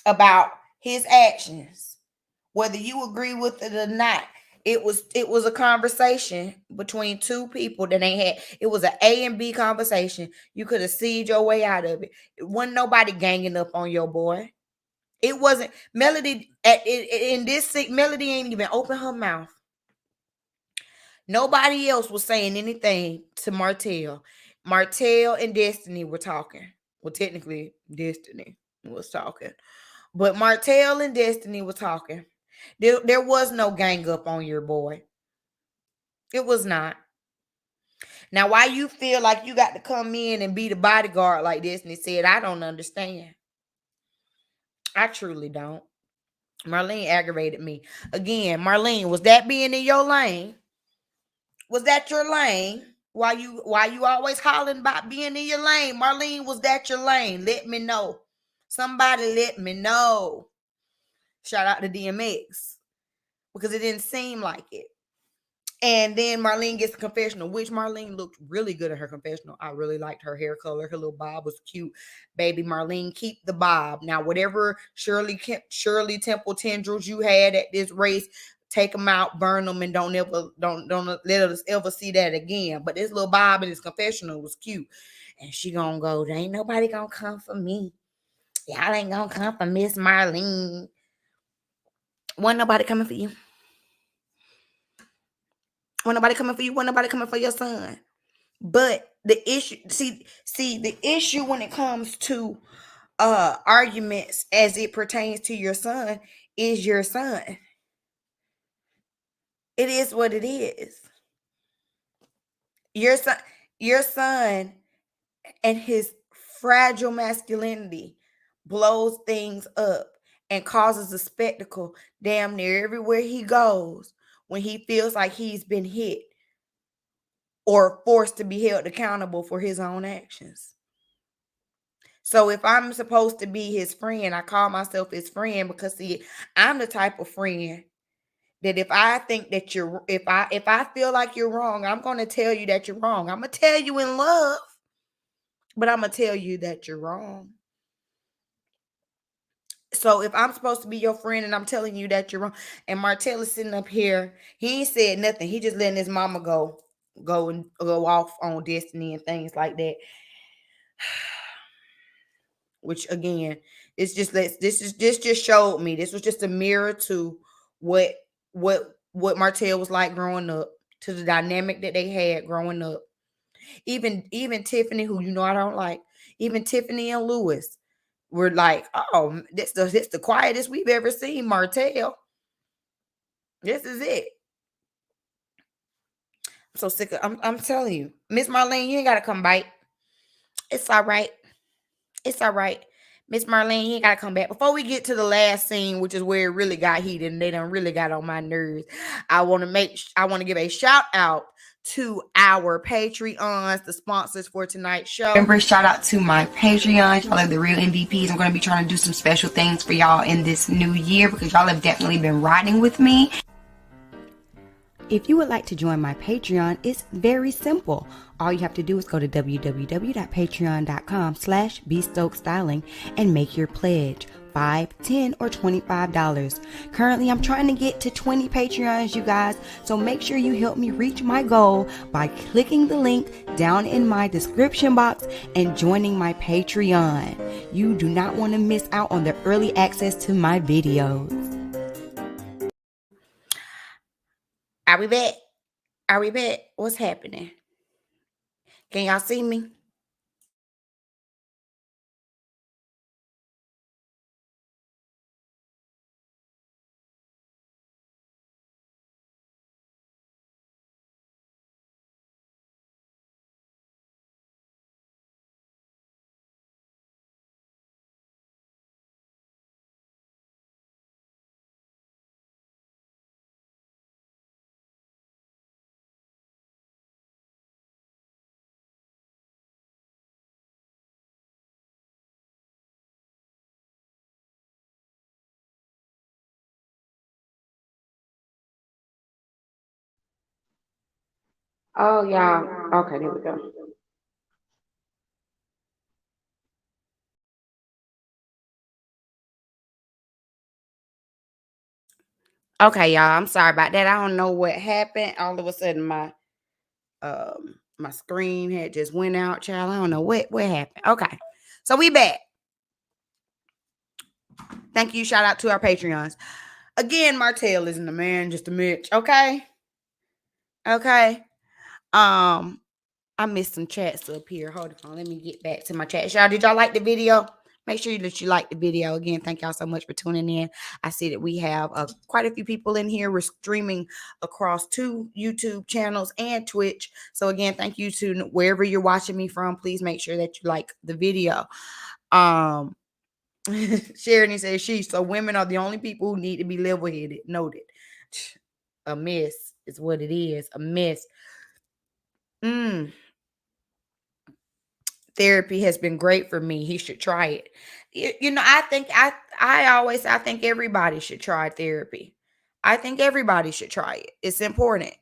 about his actions, whether you agree with it or not, it was a conversation between two people that they had. It was an A and B conversation. You could have seen your way out of it. It wasn't nobody ganging up on your boy. It wasn't Melody in this Melody ain't even open her mouth Nobody else was saying anything to Martell. Martell and Destiny were talking. Well, technically, Destiny was talking. But Martell and Destiny were talking. There was no gang up on your boy. It was not. Now, why you feel like you got to come in and be the bodyguard like Destiny said, I don't understand. I truly don't. Marlene aggravated me. Again, Marlene, was that being in your lane? Was that your lane? Why you always hollering about being in your lane? Marlene, was that your lane? Let me know. Somebody let me know. Shout out to DMX. Because it didn't seem like it. And then Marlene gets a confessional, which Marlene looked really good at her confessional. I really liked her hair color. Her little bob was cute. Baby Marlene, keep the bob. Now, whatever Shirley Temple tendrils you had at this race, take them out, burn them, and don't let us ever see that again. But this little bob in his confessional was cute. And she gonna go, there ain't nobody gonna come for me. Y'all ain't gonna come for Miss Marlene. Wasn't nobody coming for you. Wasn't nobody coming for you. Wasn't nobody coming for your son. But the issue, see, the issue when it comes to arguments as it pertains to your son is your son. It is what it is. Your son and his fragile masculinity blows things up and causes a spectacle damn near everywhere he goes when he feels like he's been hit or forced to be held accountable for his own actions. So if I'm supposed to be his friend, I call myself his friend because see, I'm the type of friend that if I think that if I feel like you're wrong, I'm going to tell you that you're wrong. I'm going to tell you in love, but I'm going to tell you that you're wrong. So if I'm supposed to be your friend and I'm telling you that you're wrong, and Martell is sitting up here, he ain't said nothing. He just letting his mama go off on Destiny and things like that. Which again, it's just this just showed me. This was just a mirror to what Martell was like growing up, to the dynamic that they had growing up. Even Tiffany, who I don't like, even Tiffany and Lewis were like, oh, this the quietest we've ever seen Martell. This is it. I'm so sick of I'm telling you, Miss Marlene, you ain't gotta come bite. It's all right. It's all right. Miss Marlene, you ain't gotta come back. Before we get to the last scene, which is where it really got heated and they done really got on my nerves, I want to give a shout out to our Patreons, the sponsors for tonight's show. Remember, shout out to my Patreons. Y'all are the real MVPs. I'm going to be trying to do some special things for y'all in this new year because y'all have definitely been riding with me. If you would like to join my Patreon, it's very simple. All you have to do is go to www.patreon.com/bstokestyling and make your pledge. $5, $10, or $25. Currently, I'm trying to get to 20 Patreons, you guys. So make sure you help me reach my goal by clicking the link down in my description box and joining my Patreon. You do not want to miss out on the early access to my videos. Are we back? Are we back? What's happening? Can y'all see me? Oh, y'all. Okay, there we go. Okay, y'all. I'm sorry about that. I don't know what happened. All of a sudden, my screen had just went out, child. I don't know what happened. Okay, so we back. Thank you. Shout out to our Patreons. Again, Martell isn't a man, just a Mitch. Okay. Okay. Um, I missed some chats up here. Hold on. Let me get back to my chat. Y'all, did y'all like the video? Make sure that you like the video. Again, thank y'all so much for tuning in. I see that we have quite a few people in here. We're streaming across 2 YouTube channels and Twitch. So again, thank you to wherever you're watching me from. Please make sure that you like the video. Sharon says so women are the only people who need to be level-headed. Noted. A mess is what it is. A mess. Therapy has been great for me. He should try it. I think everybody should try therapy. I think everybody should try it. It's important.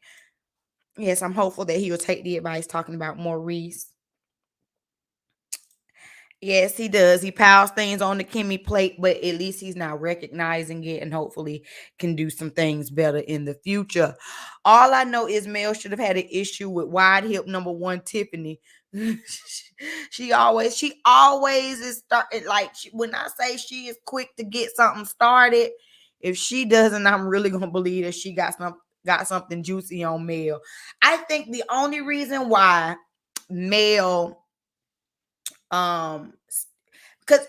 Yes, I'm hopeful that he will take the advice talking about Maurice. Yes, he does. He piles things on the Kimmy plate, but at least he's now recognizing it and hopefully can do some things better in the future. All I know is Mel should have had an issue with wide hip number 1 Tiffany. she always is starting when I say she is quick to get something started. If she doesn't, I'm really gonna believe that she got something juicy on Mel. I think the only reason why Mel because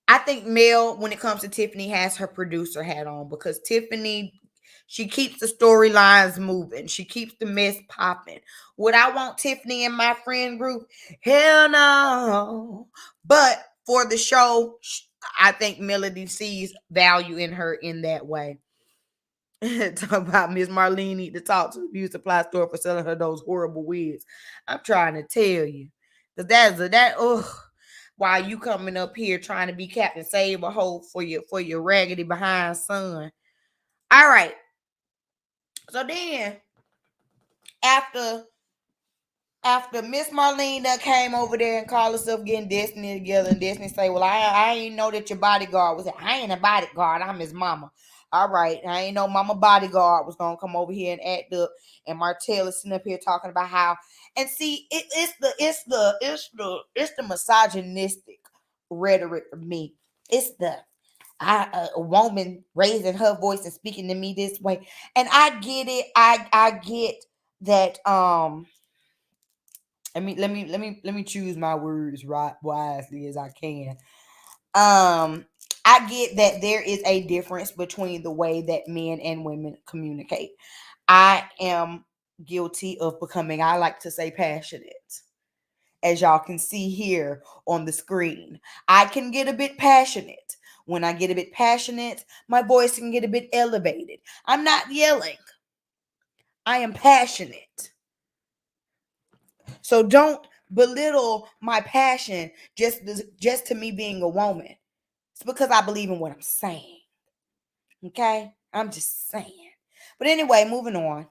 I think Mel, when it comes to Tiffany, has her producer hat on because Tiffany, she keeps the storylines moving. She keeps the mess popping. Would I want Tiffany in my friend group? Hell no. But for the show, I think Melody sees value in her in that way. Talk about Miss Marlene need to talk to the beauty supply store for selling her those horrible wigs. I'm trying to tell you. Because why you coming up here trying to be Captain Save a Hole for your raggedy behind son. All right. So then after Miss Marlene that came over there and called herself getting Destiny together, and Destiny say, well, I ain't know that your bodyguard was. I ain't a bodyguard. I'm his mama. All right. I ain't know mama bodyguard was going to come over here and act up. And Martell is sitting up here talking about how, and see, it's the misogynistic rhetoric for me. It's a woman raising her voice and speaking to me this way. And I get it. I get that, let me choose my words right wisely as I can. I get that there is a difference between the way that men and women communicate. I am guilty of becoming, I like to say, passionate. As y'all can see here on the screen, I can get a bit passionate. When I get a bit passionate, my voice can get a bit elevated. I'm not yelling. I am passionate. So don't belittle my passion just to me being a woman. It's because I believe in what I'm saying. Okay? I'm just saying. But anyway, moving on.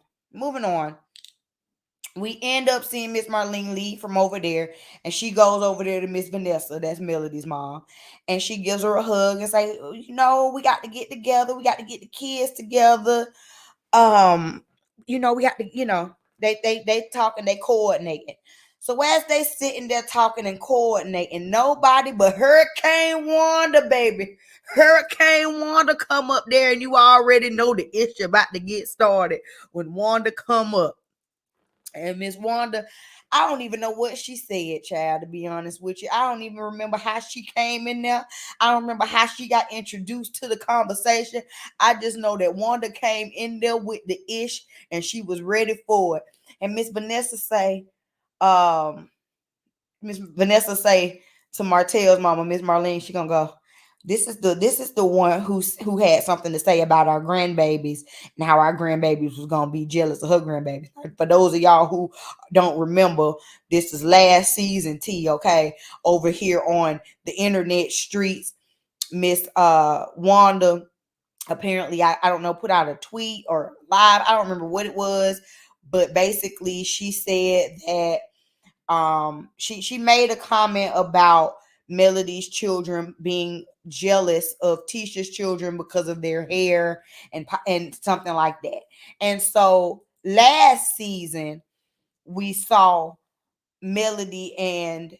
We end up seeing Miss Marlene leave from over there, and she goes over there to Miss Vanessa, that's Melody's mom, and she gives her a hug and say, we got to get together. We got to get the kids together. We got to, they talking, they coordinating. So as they sitting there talking and coordinating, nobody but Hurricane Wanda, baby. Hurricane Wanda come up there, and you already know the issue about to get started when Wanda come up. And Miss Wanda, I don't even know what she said, child, to be honest with you. I don't even remember how she came in there. I don't remember how she got introduced to the conversation. I just know that Wanda came in there with the ish and she was ready for it. And Miss Vanessa say to Martell's mama, Miss Marlene, she gonna go, this is the one who had something to say about our grandbabies and how our grandbabies was gonna be jealous of her grandbabies. For those of y'all who don't remember, this is last season tea, okay? Over here on the internet streets, Miss Wanda apparently, I don't know, put out a tweet or live. I don't remember what it was, but basically she said that she made a comment about Melody's children being jealous of Tisha's children because of their hair and something like that. And so last season we saw Melody and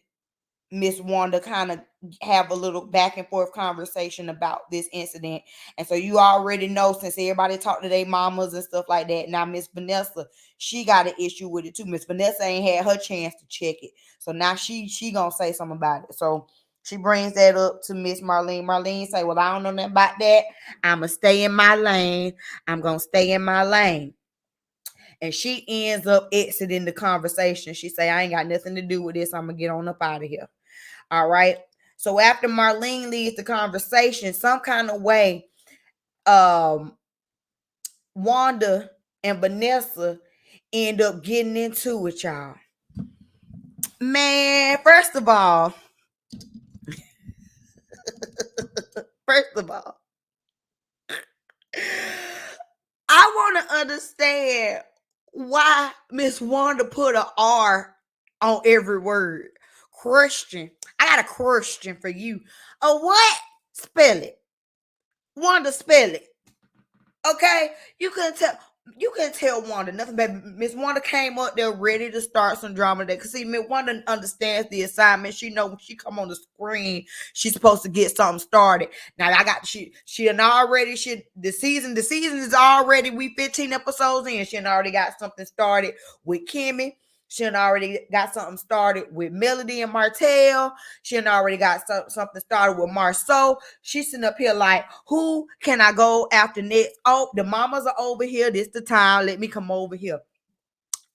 Miss Wanda kind of have a little back and forth conversation about this incident. And so you already know, since everybody talked to their mamas and stuff like that, now Miss Vanessa, she got an issue with it too. Miss Vanessa ain't had her chance to check it. So now she gonna say something about it. So she brings that up to Miss Marlene. Marlene say, well, I don't know nothing about that. I'ma stay in my lane. I'm gonna stay in my lane. And she ends up exiting the conversation. She say, I ain't got nothing to do with this. I'm gonna get on up out of here. All right. So after Marlene leaves the conversation, some kind of way, Wanda and Vanessa end up getting into it, y'all. Man, first of all, I want to understand why Miss Wanda put an R on every word. Question. I got a question for you. A what? Spell it. Wanda, spell it. Okay? You can tell Wanda nothing, baby. Miss Wanda came up there ready to start some drama today. Cause see, Miss Wanda understands the assignment. She know when she come on the screen, she's supposed to get something started. Now she done already the season is already, we 15 episodes in. She done already got something started with Kimmy. She done already got something started with Melody and Martell. She done already got something started with Marceau. She's sitting up here like, who can I go after next? Oh, the mamas are over here. This the time. Let me come over here.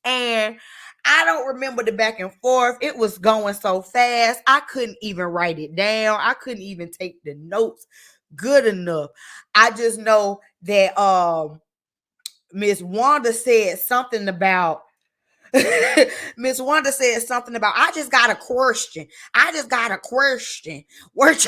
And I don't remember the back and forth. It was going so fast. I couldn't even write it down. I couldn't even take the notes good enough. I just know that Miss Wanda said something about Miss Wanda said something about, I just got a question. Weren't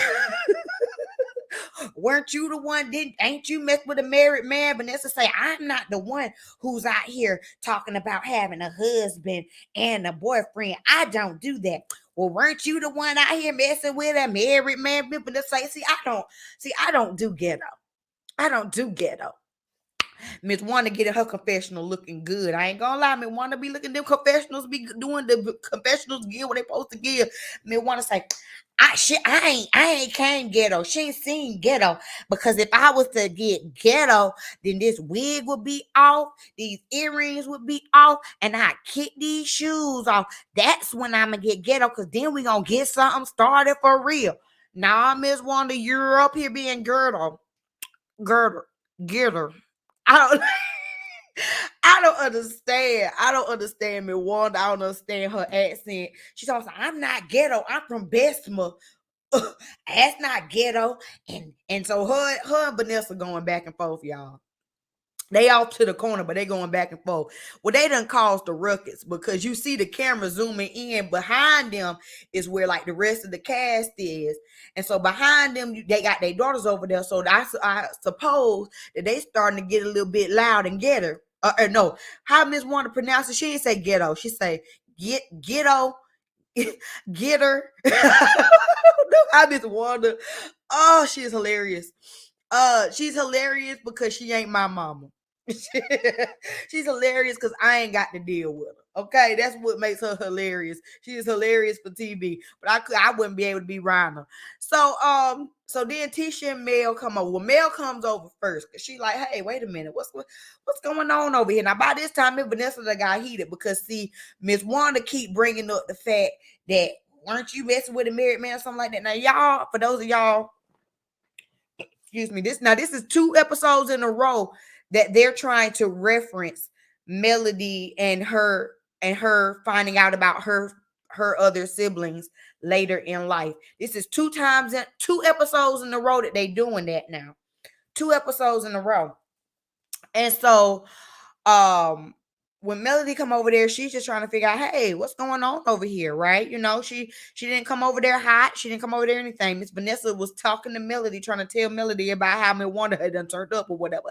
you the one? Ain't you mess with a married man? Vanessa say, I'm not the one who's out here talking about having a husband and a boyfriend. I don't do that. Well, weren't you the one out here messing with a married man? Vanessa say, I don't do ghetto. I don't do ghetto. Miss Wanda getting her confessional looking good. I ain't gonna lie, Miss Wanda be looking, them confessionals be doing the confessionals, give what they supposed to give. Miss Wanda say, I ain't came ghetto. She ain't seen ghetto, because if I was to get ghetto, then this wig would be off, these earrings would be off, and I kick these shoes off. That's when I'm gonna get ghetto, because then we gonna get something started for real. Nah, Miss Wanda, you're up here being girdle. I don't I don't understand. I don't understand Miss Wanda. I don't understand her accent. She talks, I'm not ghetto. I'm from Bessemer. That's not ghetto. And so her and Vanessa going back and forth, y'all. They off to the corner, but they going back and forth. Well, they done caused the ruckus, because you see the camera zooming in. Behind them is where like the rest of the cast is. And so behind them, they got their daughters over there. So I suppose that they starting to get a little bit loud and get her. No, how Miss Wanda pronounce it? She didn't say ghetto. She say ghetto, get her. I Miss Wanda. Oh, she's hilarious. She's hilarious because she ain't my mama. She's hilarious because I ain't got to deal with her. Okay, that's what makes her hilarious. She is hilarious for TV, but I wouldn't be able to be around her. So then Tisha and Mel come over. Well, Mel comes over first because she like, hey, wait a minute, what's going on over here? Now by this time, Vanessa got heated because see, Miss Wanda keep bringing up the fact that weren't you messing with a married man or something like that. Now y'all, for those of y'all, excuse me, this is 2 episodes in a row that they're trying to reference Melody and her finding out about her other siblings later in life. This is 2 episodes in a row that they doing that now. 2 episodes in a row. And so when Melody come over there, she's just trying to figure out, hey, what's going on over here, right? You know, she didn't come over there hot. She didn't come over there anything. Miss Vanessa was talking to Melody, trying to tell Melody about how Miss Wanda had done turned up or whatever.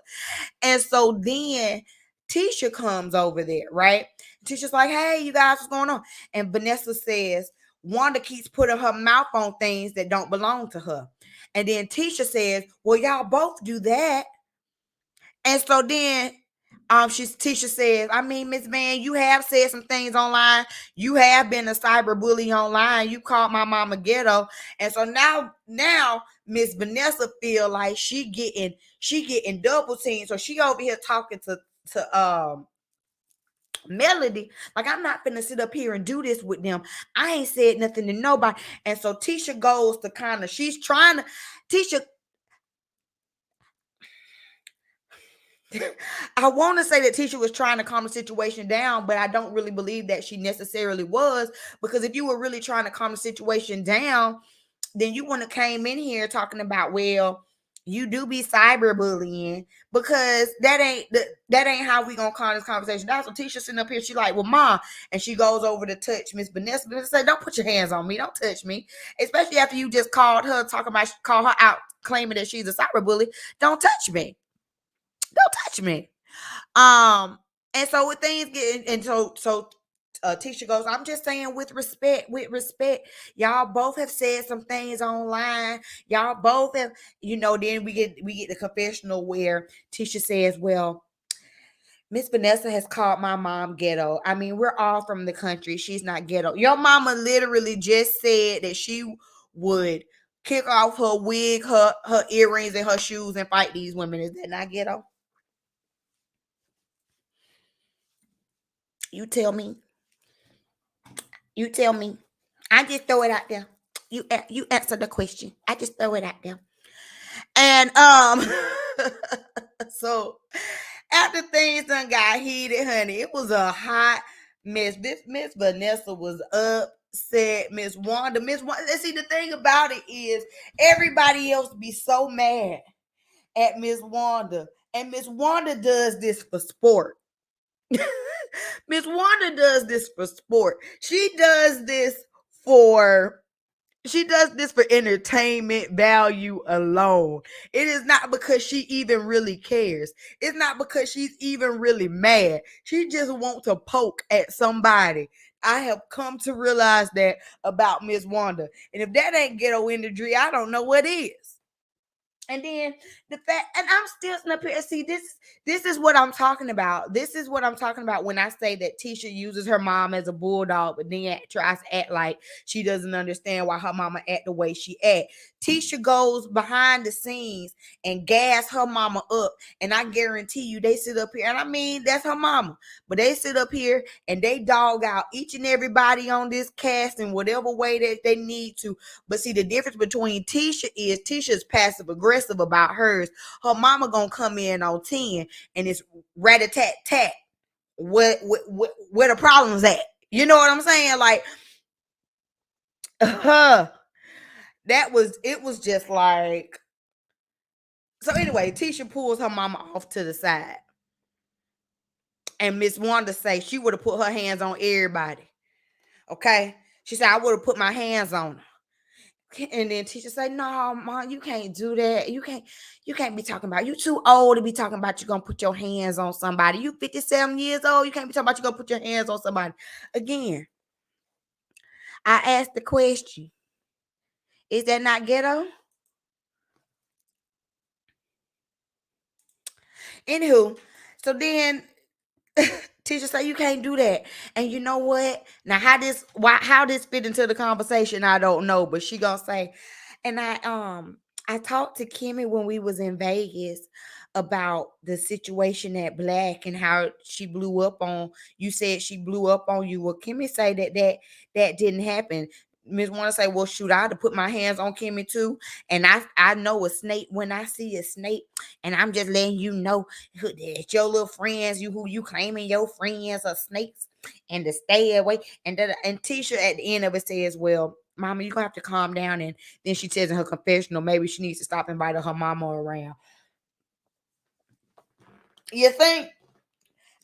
And so then Tisha comes over there, right? Tisha's like, hey, you guys, what's going on? And Vanessa says, Wanda keeps putting her mouth on things that don't belong to her. And then Tisha says, well, y'all both do that. And so then Tisha says, I mean, Miss Van, you have said some things online. You have been a cyber bully online. You called my mama ghetto. And so now Miss Vanessa feel like she getting double teamed. So she over here talking to Melody, like, I'm not gonna sit up here and do this with them. I ain't said nothing to nobody. And so Tisha goes to kind of, she's trying to, Tisha, I want to say that Tisha was trying to calm the situation down, but I don't really believe that she necessarily was, because if you were really trying to calm the situation down, then you wouldn't have came in here talking about, well, you do be cyberbullying, because that ain't how we gonna calm this conversation. That's what Tisha sitting up here. She like, well, Ma, and she goes over to touch Miss Vanessa. Vanessa say, don't put your hands on me, don't touch me, especially after you just called her call her out, claiming that she's a cyberbully. Don't touch me, don't touch me. And so with things getting, and Tisha goes, I'm just saying with respect, y'all both have said some things online. Y'all both have, then we get the confessional where Tisha says, well, Miss Vanessa has called my mom ghetto. I mean, we're all from the country. She's not ghetto. Your mama literally just said that she would kick off her wig, her earrings, and her shoes and fight these women. Is that not ghetto? You tell me. You tell me. I just throw it out there. You answer the question. I just throw it out there. And so after things done got heated, honey, it was a hot mess. This Miss Vanessa was upset. Miss Wanda. See, the thing about it is everybody else be so mad at Miss Wanda. And Miss Wanda does this for sport. Miss Wanda does this for sport. She does this for entertainment value alone. It is not because she even really cares. It's not because she's even really mad. She just wants to poke at somebody. I have come to realize that about Miss Wanda. And if that ain't ghetto imagery, I don't know what is. And then the fact, and I'm still up here. See, this is what I'm talking about. This is what I'm talking about when I say that Tisha uses her mom as a bulldog, but then tries to act like she doesn't understand why her mama act the way she act. Tisha goes behind the scenes and gas her mama up, and I guarantee you, they sit up here, and I mean that's her mama, but they sit up here and they dog out each and everybody on this cast in whatever way that they need to. But see, the difference between Tisha's passive aggressive about hers. Her mama gonna come in on 10 and it's rat-a-tat-tat. Where the problem's at? You know what I'm saying? Like, it was just like. So anyway, Tisha pulls her mama off to the side. And Miss Wanda say she would have put her hands on everybody. Okay? She said, I would have put my hands on her. And then Tisha say, no, Mom, you can't do that. You can't be talking about, you too old to be talking about you gonna put your hands on somebody. You 57 years old. You can't be talking about you gonna put your hands on somebody. Again, I asked the question, is that not ghetto? Anywho, so then Tisha say you can't do that. And you know what? Now how this fit into the conversation, I don't know. But she gonna say, and I talked to Kimmy when we was in Vegas about the situation at Black and how she blew up on you. Said she blew up on you. Well, Kimmy say that didn't happen. Miss Wanna say, well, shoot, I had to put my hands on Kimmy too. And I know a snake when I see a snake, and I'm just letting you know that your little friends, who you claiming your friends are snakes, and to stay away. And Tisha at the end of it says, well, Mama, you're gonna have to calm down. And then she says in her confessional, maybe she needs to stop inviting her mama around. You think?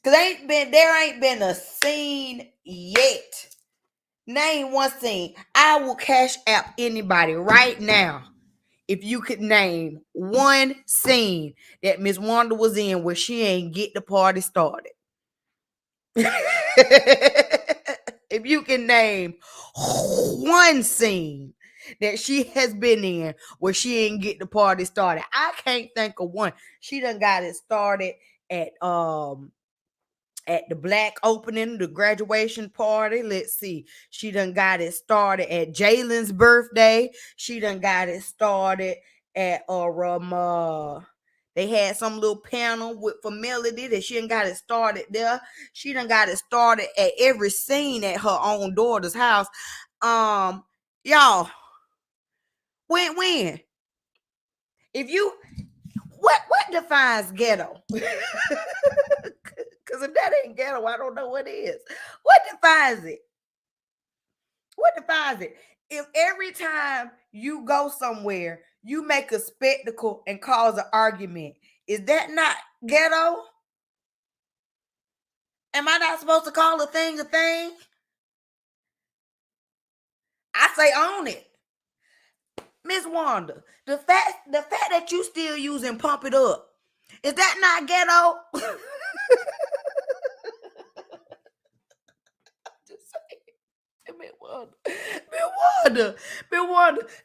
Because there ain't been a scene yet. Name one scene. I will cash app anybody right now if you could name one scene that Miss Wanda was in where she ain't get the party started. If you can name one scene that she has been in where she ain't get the party started, I can't think of one. She done got it started at the black opening, the graduation party. Let's see. She done got it started at Jalen's birthday. She done got it started at they had some little panel with Melody that she done got it started there. She done got it started at every scene at her own daughter's house. Y'all, when if you what defines ghetto? Because if that ain't ghetto, I don't know what is. What defines it? What defines it? If every time you go somewhere, you make a spectacle and cause an argument, is that not ghetto? Am I not supposed to call a thing a thing? I say own it. Miss Wanda, the fact that you still using Pump It Up, is that not ghetto? Just saying. Wanda.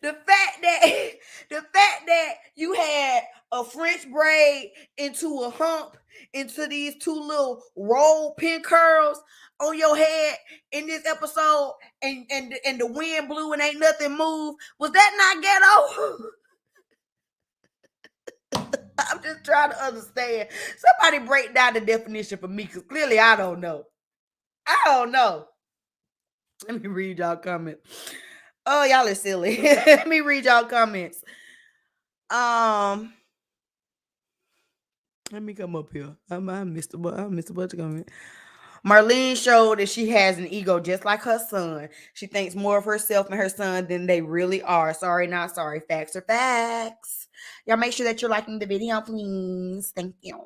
The fact that you had a French braid into a hump into these two little rolled pin curls on your head in this episode, and the wind blew and ain't nothing moved. Was that not ghetto? I'm just trying to understand. Somebody break down the definition for me, because clearly I don't know. Let me read y'all comments. Oh, y'all are silly. Let me read y'all comments. Let me come up here. I missed a bunch of comments. Marlene showed that she has an ego just like her son. She thinks more of herself and her son than they really are. Sorry, not sorry. Facts are facts. Y'all make sure that you're liking the video, please. Thank you.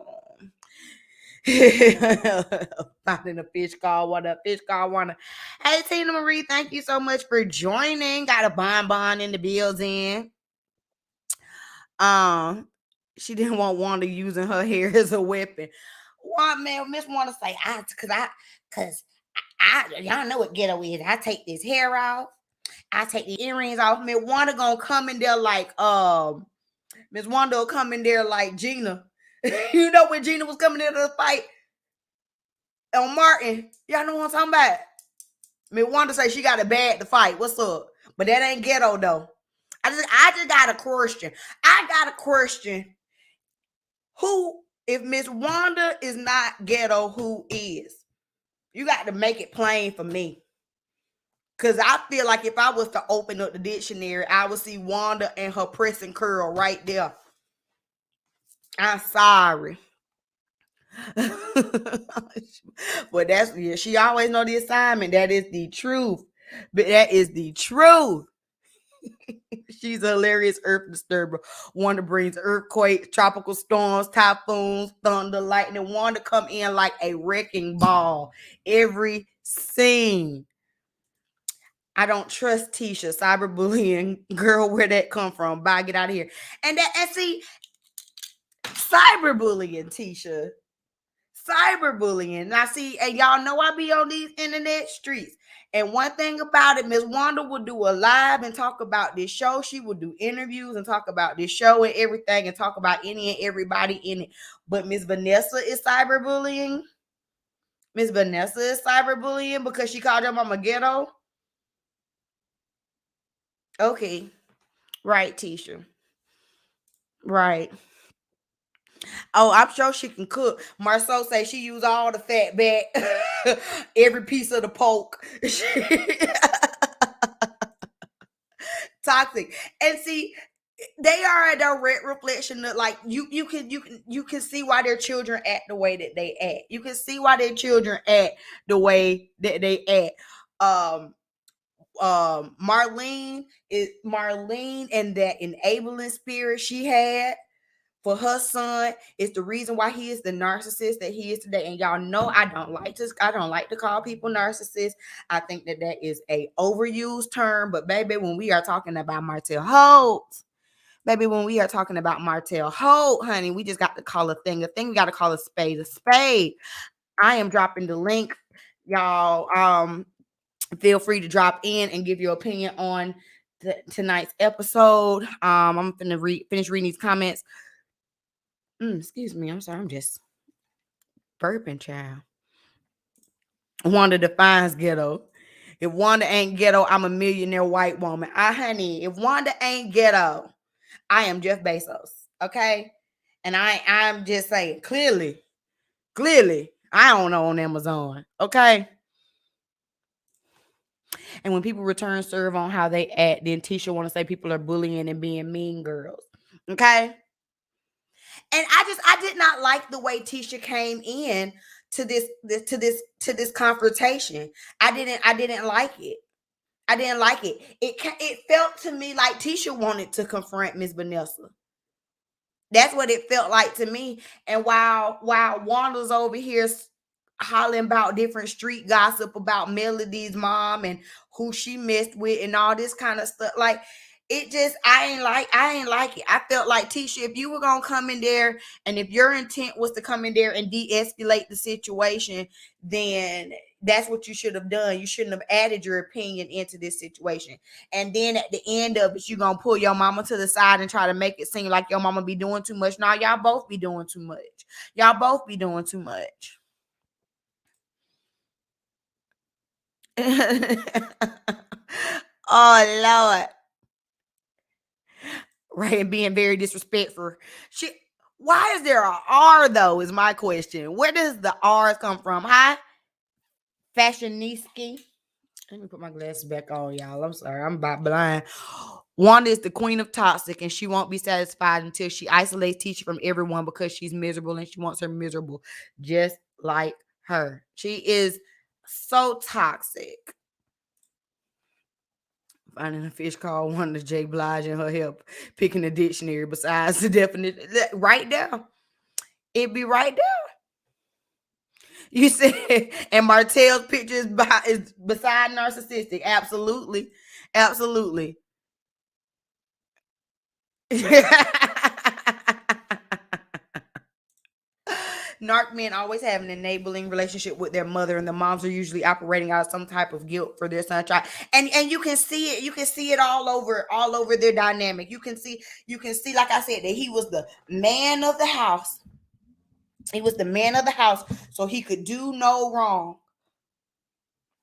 Finding a fish call. What up? Fish call. Wanna? Hey, Tina Marie. Thank you so much for joining. Got a bonbon in the building. She didn't want Wanda using her hair as a weapon. One man, Miss Wanda say, cause y'all know what ghetto is. I take this hair off. I take the earrings off. Miss Wanda gonna come in there like Miss Wanda will come in there like Gina. You know when Gina was coming into the fight on Martin. Y'all know what I'm talking about. Miss Wanda say she got a bad to fight. What's up? But that ain't ghetto though. I just got a question. Who, if Miss Wanda is not ghetto, who is? You got to make it plain for me. Because I feel like if I was to open up the dictionary, I would see Wanda and her pressing curl right there. I'm sorry. But she always know the assignment. That is the truth. But that is the truth. She's a hilarious earth disturber. Wanda brings earthquakes, tropical storms, typhoons, thunder, lightning. Wanda come in like a wrecking ball every scene. I don't trust Tisha. Cyberbullying, girl, where that come from? Bye, get out of here. And see, cyberbullying, Tisha. Cyberbullying. Now, see, and y'all know I be on these internet streets. And one thing about it, Miss Wanda will do a live and talk about this show. She will do interviews and talk about this show and everything and talk about any and everybody in it. But Miss Vanessa is cyberbullying. Miss Vanessa is cyberbullying because she called her mama ghetto. Okay. Right, Tisha. Right. Oh, I'm sure she can cook. Marceau say she use all the fat back, every piece of the pork. Toxic. And see, they are a direct reflection of, like, you can see why their children act the way that they act. You can see why their children act the way that they act. Marlene and that enabling spirit she had for her son is the reason why he is the narcissist that he is today. And y'all know I don't like to call people narcissists. I think that is a overused term. But baby, when we are talking about Martell Holt, honey, we just got to call a thing a thing. We got to call a spade a spade. I am dropping the link, y'all. Feel free to drop in and give your opinion on tonight's episode. I'm gonna finish reading these comments. Excuse me. I'm sorry. Burping child. Wanda defines ghetto. If Wanda ain't ghetto, I'm a millionaire white woman. Honey, if Wanda ain't ghetto, I am Jeff Bezos. Okay? And I'm just saying, clearly, I don't own Amazon. Okay? And when people return serve on how they act, then Tisha want to say people are bullying and being mean girls. Okay? And I did not like the way Tisha came in to this confrontation. I didn't like it. I didn't like it. It felt to me like Tisha wanted to confront Miss Vanessa. That's what it felt like to me. And while Wanda's over here hollering about different street gossip about Melody's mom and who she messed with and all this kind of stuff, like it just I ain't like it. I felt like, Tisha, if you were gonna come in there and if your intent was to come in there and de-escalate the situation, then that's what you should have done. You shouldn't have added your opinion into this situation. And then at the end of it, you're going to pull your mama to the side and try to make it seem like your mama be doing too much. Now, y'all both be doing too much. Y'all both be doing too much. Oh, Lord. Right, and being very disrespectful. Why is there a R, though, is my question. Where does the R's come from? Hi, Fashionista. Let me put my glasses back on, y'all. I'm sorry. I'm about blind. Wanda is the queen of toxic, and she won't be satisfied until she isolates Tisha from everyone because she's miserable and she wants her miserable just like her. She is so toxic. Finding a fish called Wanda J. Blige and her help picking a dictionary besides the definition. Right there. It'd be right there. You said, and Martell's picture is beside narcissistic. Absolutely. Absolutely. Narc men always have an enabling relationship with their mother, and the moms are usually operating out of some type of guilt for their son child. And you can see it. You can see it all over their dynamic. You can see, like I said, that he was the man of the house. He was the man of the house, so he could do no wrong.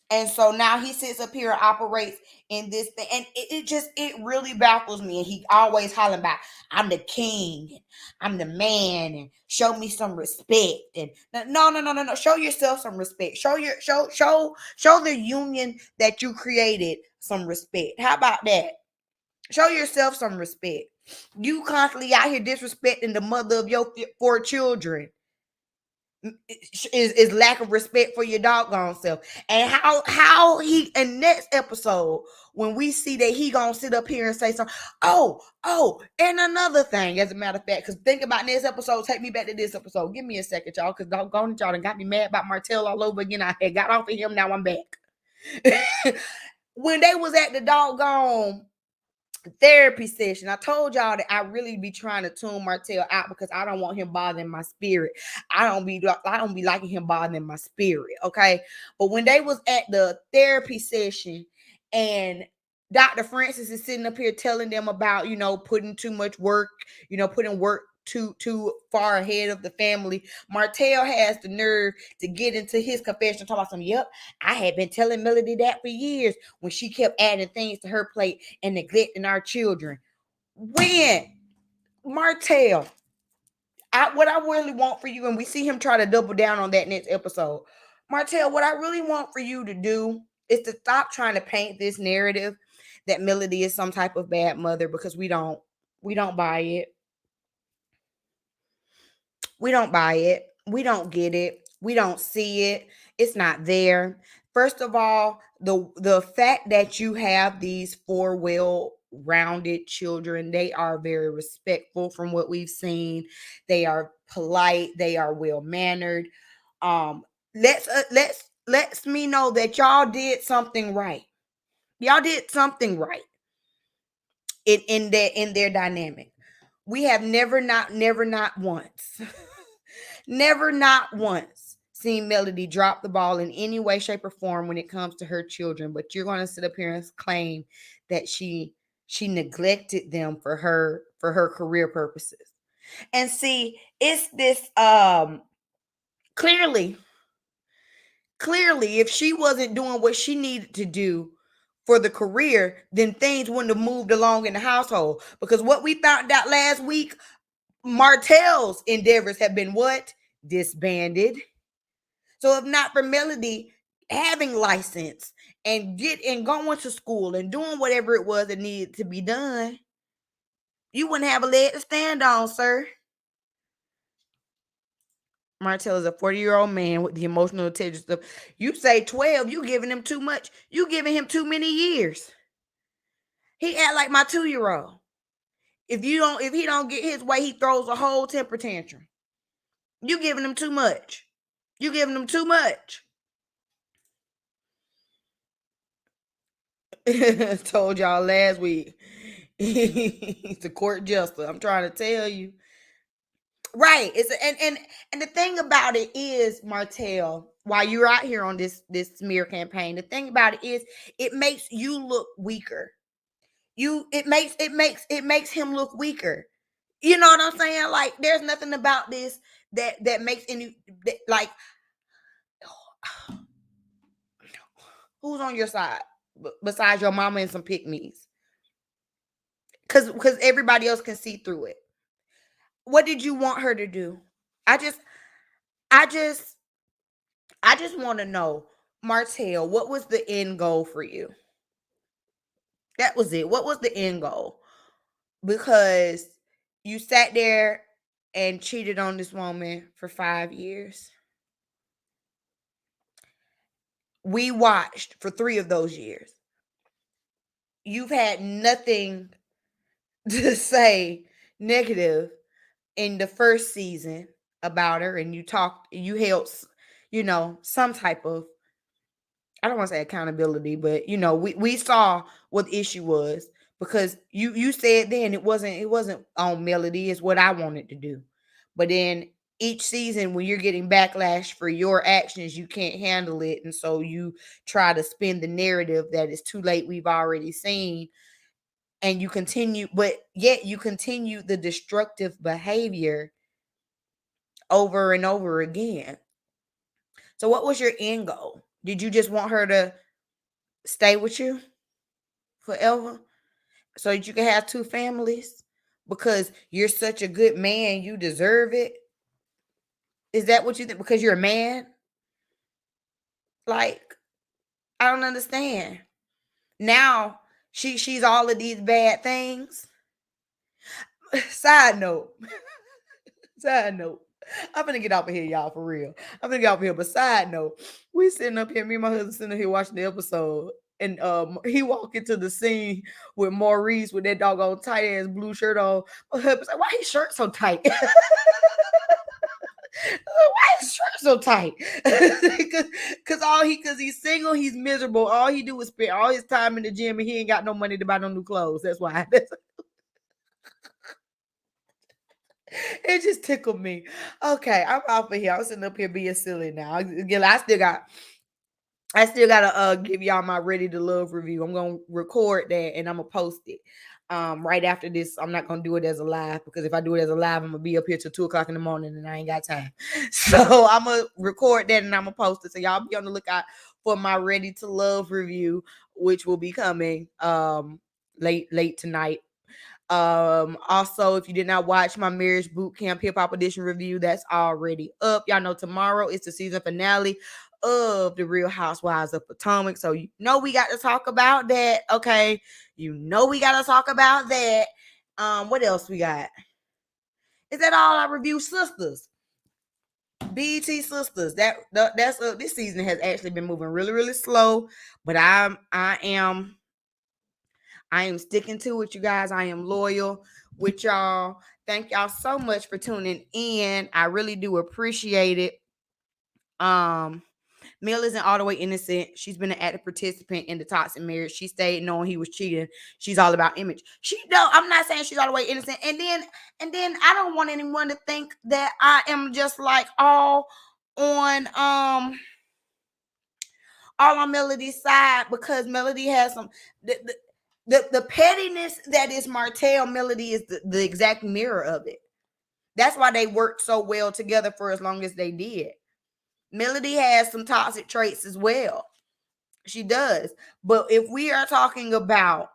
And so now he sits up here and operates in this thing. And it really baffles me. And he always hollering about, I'm the king. I'm the man. And show me some respect. And no. Show yourself some respect. Show the union that you created some respect. How about that? Show yourself some respect. You constantly out here disrespecting the mother of your 4 children. Is lack of respect for your doggone self. And how he in next episode, when we see that he gonna sit up here and say something, and another thing, as a matter of fact, because think about next episode, take me back to this episode. Give me a second, y'all, because doggone it, y'all done got me mad about Martell all over again. I had got off of him, now I'm back. When they was at the doggone therapy session, I told y'all that I really be trying to tune Martell out because I don't want him bothering my spirit. I don't be liking him bothering my spirit. Okay. But when they was at the therapy session and Dr. Francis is sitting up here telling them about, putting too much work, putting work too far ahead of the family, Martell has the nerve to get into his confession, talk about some, yep, I had been telling Melody that for years when she kept adding things to her plate and neglecting our children. When Martell, what I really want for you, and we see him try to double down on that next episode, Martell, what I really want for you to do is to stop trying to paint this narrative that Melody is some type of bad mother, because we don't buy it. We don't buy it. We don't get it. We don't see it. It's not there. First of all, the fact that you have these 4 well-rounded children, they are very respectful from what we've seen. They are polite. They are well-mannered. Let's me know that y'all did something right. Y'all did something right in their dynamic. We have never not once never not once seen Melody drop the ball in any way, shape, or form when it comes to her children. But you're going to sit up here and claim that she neglected them for her career purposes. And see, it's this Clearly, if she wasn't doing what she needed to do for the career, then things wouldn't have moved along in the household. Because what we found out last week, Martell's endeavors have been what? Disbanded. So if not for Melody having license and going to school and doing whatever it was that needed to be done, you wouldn't have a leg to stand on, sir. Martell is a 40-year-old man with the emotional intelligence of, you say 12, you giving him too much. You giving him too many years. He act like my 2-year-old. If he don't get his way, he throws a whole temper tantrum. You giving him too much. You giving him too much. Told y'all last week. He's a court jester. I'm trying to tell you. Right. And the thing about it is, Martell, while you're out here on this smear campaign, the thing about it is it makes you look weaker. It makes him look weaker. You know what I'm saying? Like, there's nothing about this that makes like, who's on your side besides your mama and some pick-me's? Because everybody else can see through it. What did you want her to do? I just want to know, Martell, what was the end goal for you? That was it. What was the end goal? Because you sat there and cheated on this woman for 5 years. We watched for 3 of those years. You've had nothing to say negative in the first season about her, and you held, some type of, I don't want to say accountability, but we saw what the issue was, because you said then it wasn't on Melody, it's what I wanted to do. But then each season, when you're getting backlash for your actions, you can't handle it, and so you try to spin the narrative that it's too late, we've already seen, and you continue, but yet you continue the destructive behavior over and over again. So what was your end goal? Did you just want her to stay with you forever so that you can have 2 families because you're such a good man, you deserve it? Is that what you think, because you're a man? Like, I don't understand. Now she's all of these bad things. Side note. I'm gonna get off of here, y'all, for real. I'm gonna get off of here. But side note, we sitting up here, me and my husband sitting up here watching the episode, and he walked into the scene with Maurice with that doggone tight ass blue shirt on. My husband's like, why his shirt so tight? Why his shirt so tight? Because he's single, he's miserable. All he do is spend all his time in the gym, and he ain't got no money to buy no new clothes. That's why. It just tickled me. Okay, I'm off of here. I'm sitting up here being silly now. Again, I still gotta give y'all my Ready to Love review. I'm gonna record that and I'm gonna post it. Right after this, I'm not gonna do it as a live, because if I do it as a live, I'm gonna be up here till 2:00 in the morning and I ain't got time. So I'm gonna record that and I'm gonna post it. So y'all be on the lookout for my Ready to Love review, which will be coming late tonight. Also, if you did not watch my Marriage Boot Camp Hip Hop Edition review, that's already up. Y'all know tomorrow is the season finale of The Real Housewives of Potomac. So we got to talk about that. Okay. We got to talk about that. What else we got? Is that all I review? Sisters. BET Sisters. That's this season has actually been moving really, really slow, but I am sticking to it, you guys. I am loyal with y'all. Thank y'all so much for tuning in. I really do appreciate it. Mill isn't all the way innocent. She's been an active participant in the toxic marriage. She stayed knowing he was cheating. She's all about image. I'm not saying she's all the way innocent. And then I don't want anyone to think that I am just like all on Melody's side, because Melody has some the pettiness that is Martell. Melody is the exact mirror of it. That's why they worked so well together for as long as they did. Melody has some toxic traits as well. She does. But if we are talking about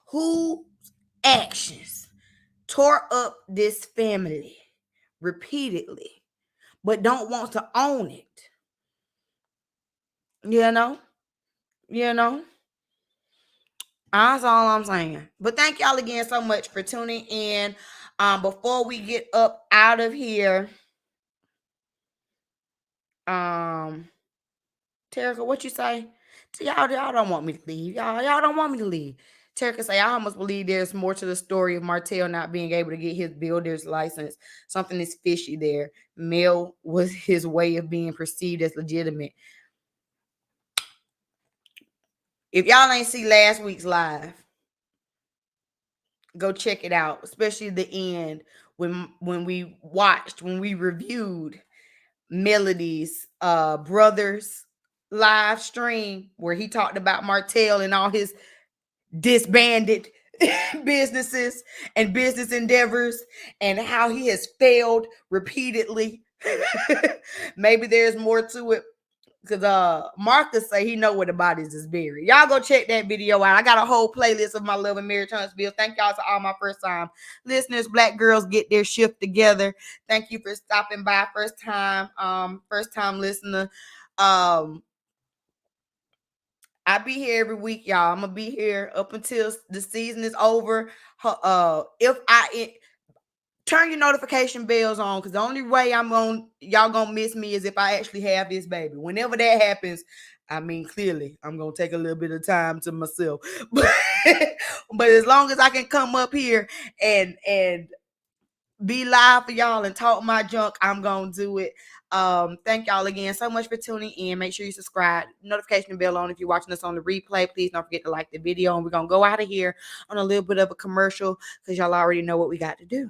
whose actions tore up this family repeatedly, but don't want to own it, you know, that's all I'm saying. But thank y'all again so much for tuning in. Before we get up out of here, Terica, what you say? Y'all don't want me to leave. Y'all don't want me to leave. Terica say, I almost believe there's more to the story of Martell not being able to get his builder's license. Something is fishy there. Mel was his way of being perceived as legitimate. If y'all ain't see last week's live, go check it out, especially the end when we reviewed Melody's brother's live stream where he talked about Martell and all his disbanded businesses and business endeavors and how he has failed repeatedly. Maybe there's more to it, because Marcus say he know where the bodies is buried. Y'all go check that video out. I got a whole playlist of my love and Marriage Huntsville. Thank y'all to all my first time listeners. Black girls get their shift together. Thank you for stopping by. First time listener. I be here every week, y'all. I'm gonna be here up until the season is over. Turn your notification bells on, because the only way y'all gonna miss me is if I actually have this baby. Whenever that happens, I mean, clearly I'm gonna take a little bit of time to myself. But as long as I can come up here and be live for y'all and talk my junk, I'm gonna do it. Thank y'all again so much for tuning in. Make sure you subscribe, notification bell on if you're watching us on the replay. Please don't forget to like the video, and we're gonna go out of here on a little bit of a commercial because y'all already know what we got to do.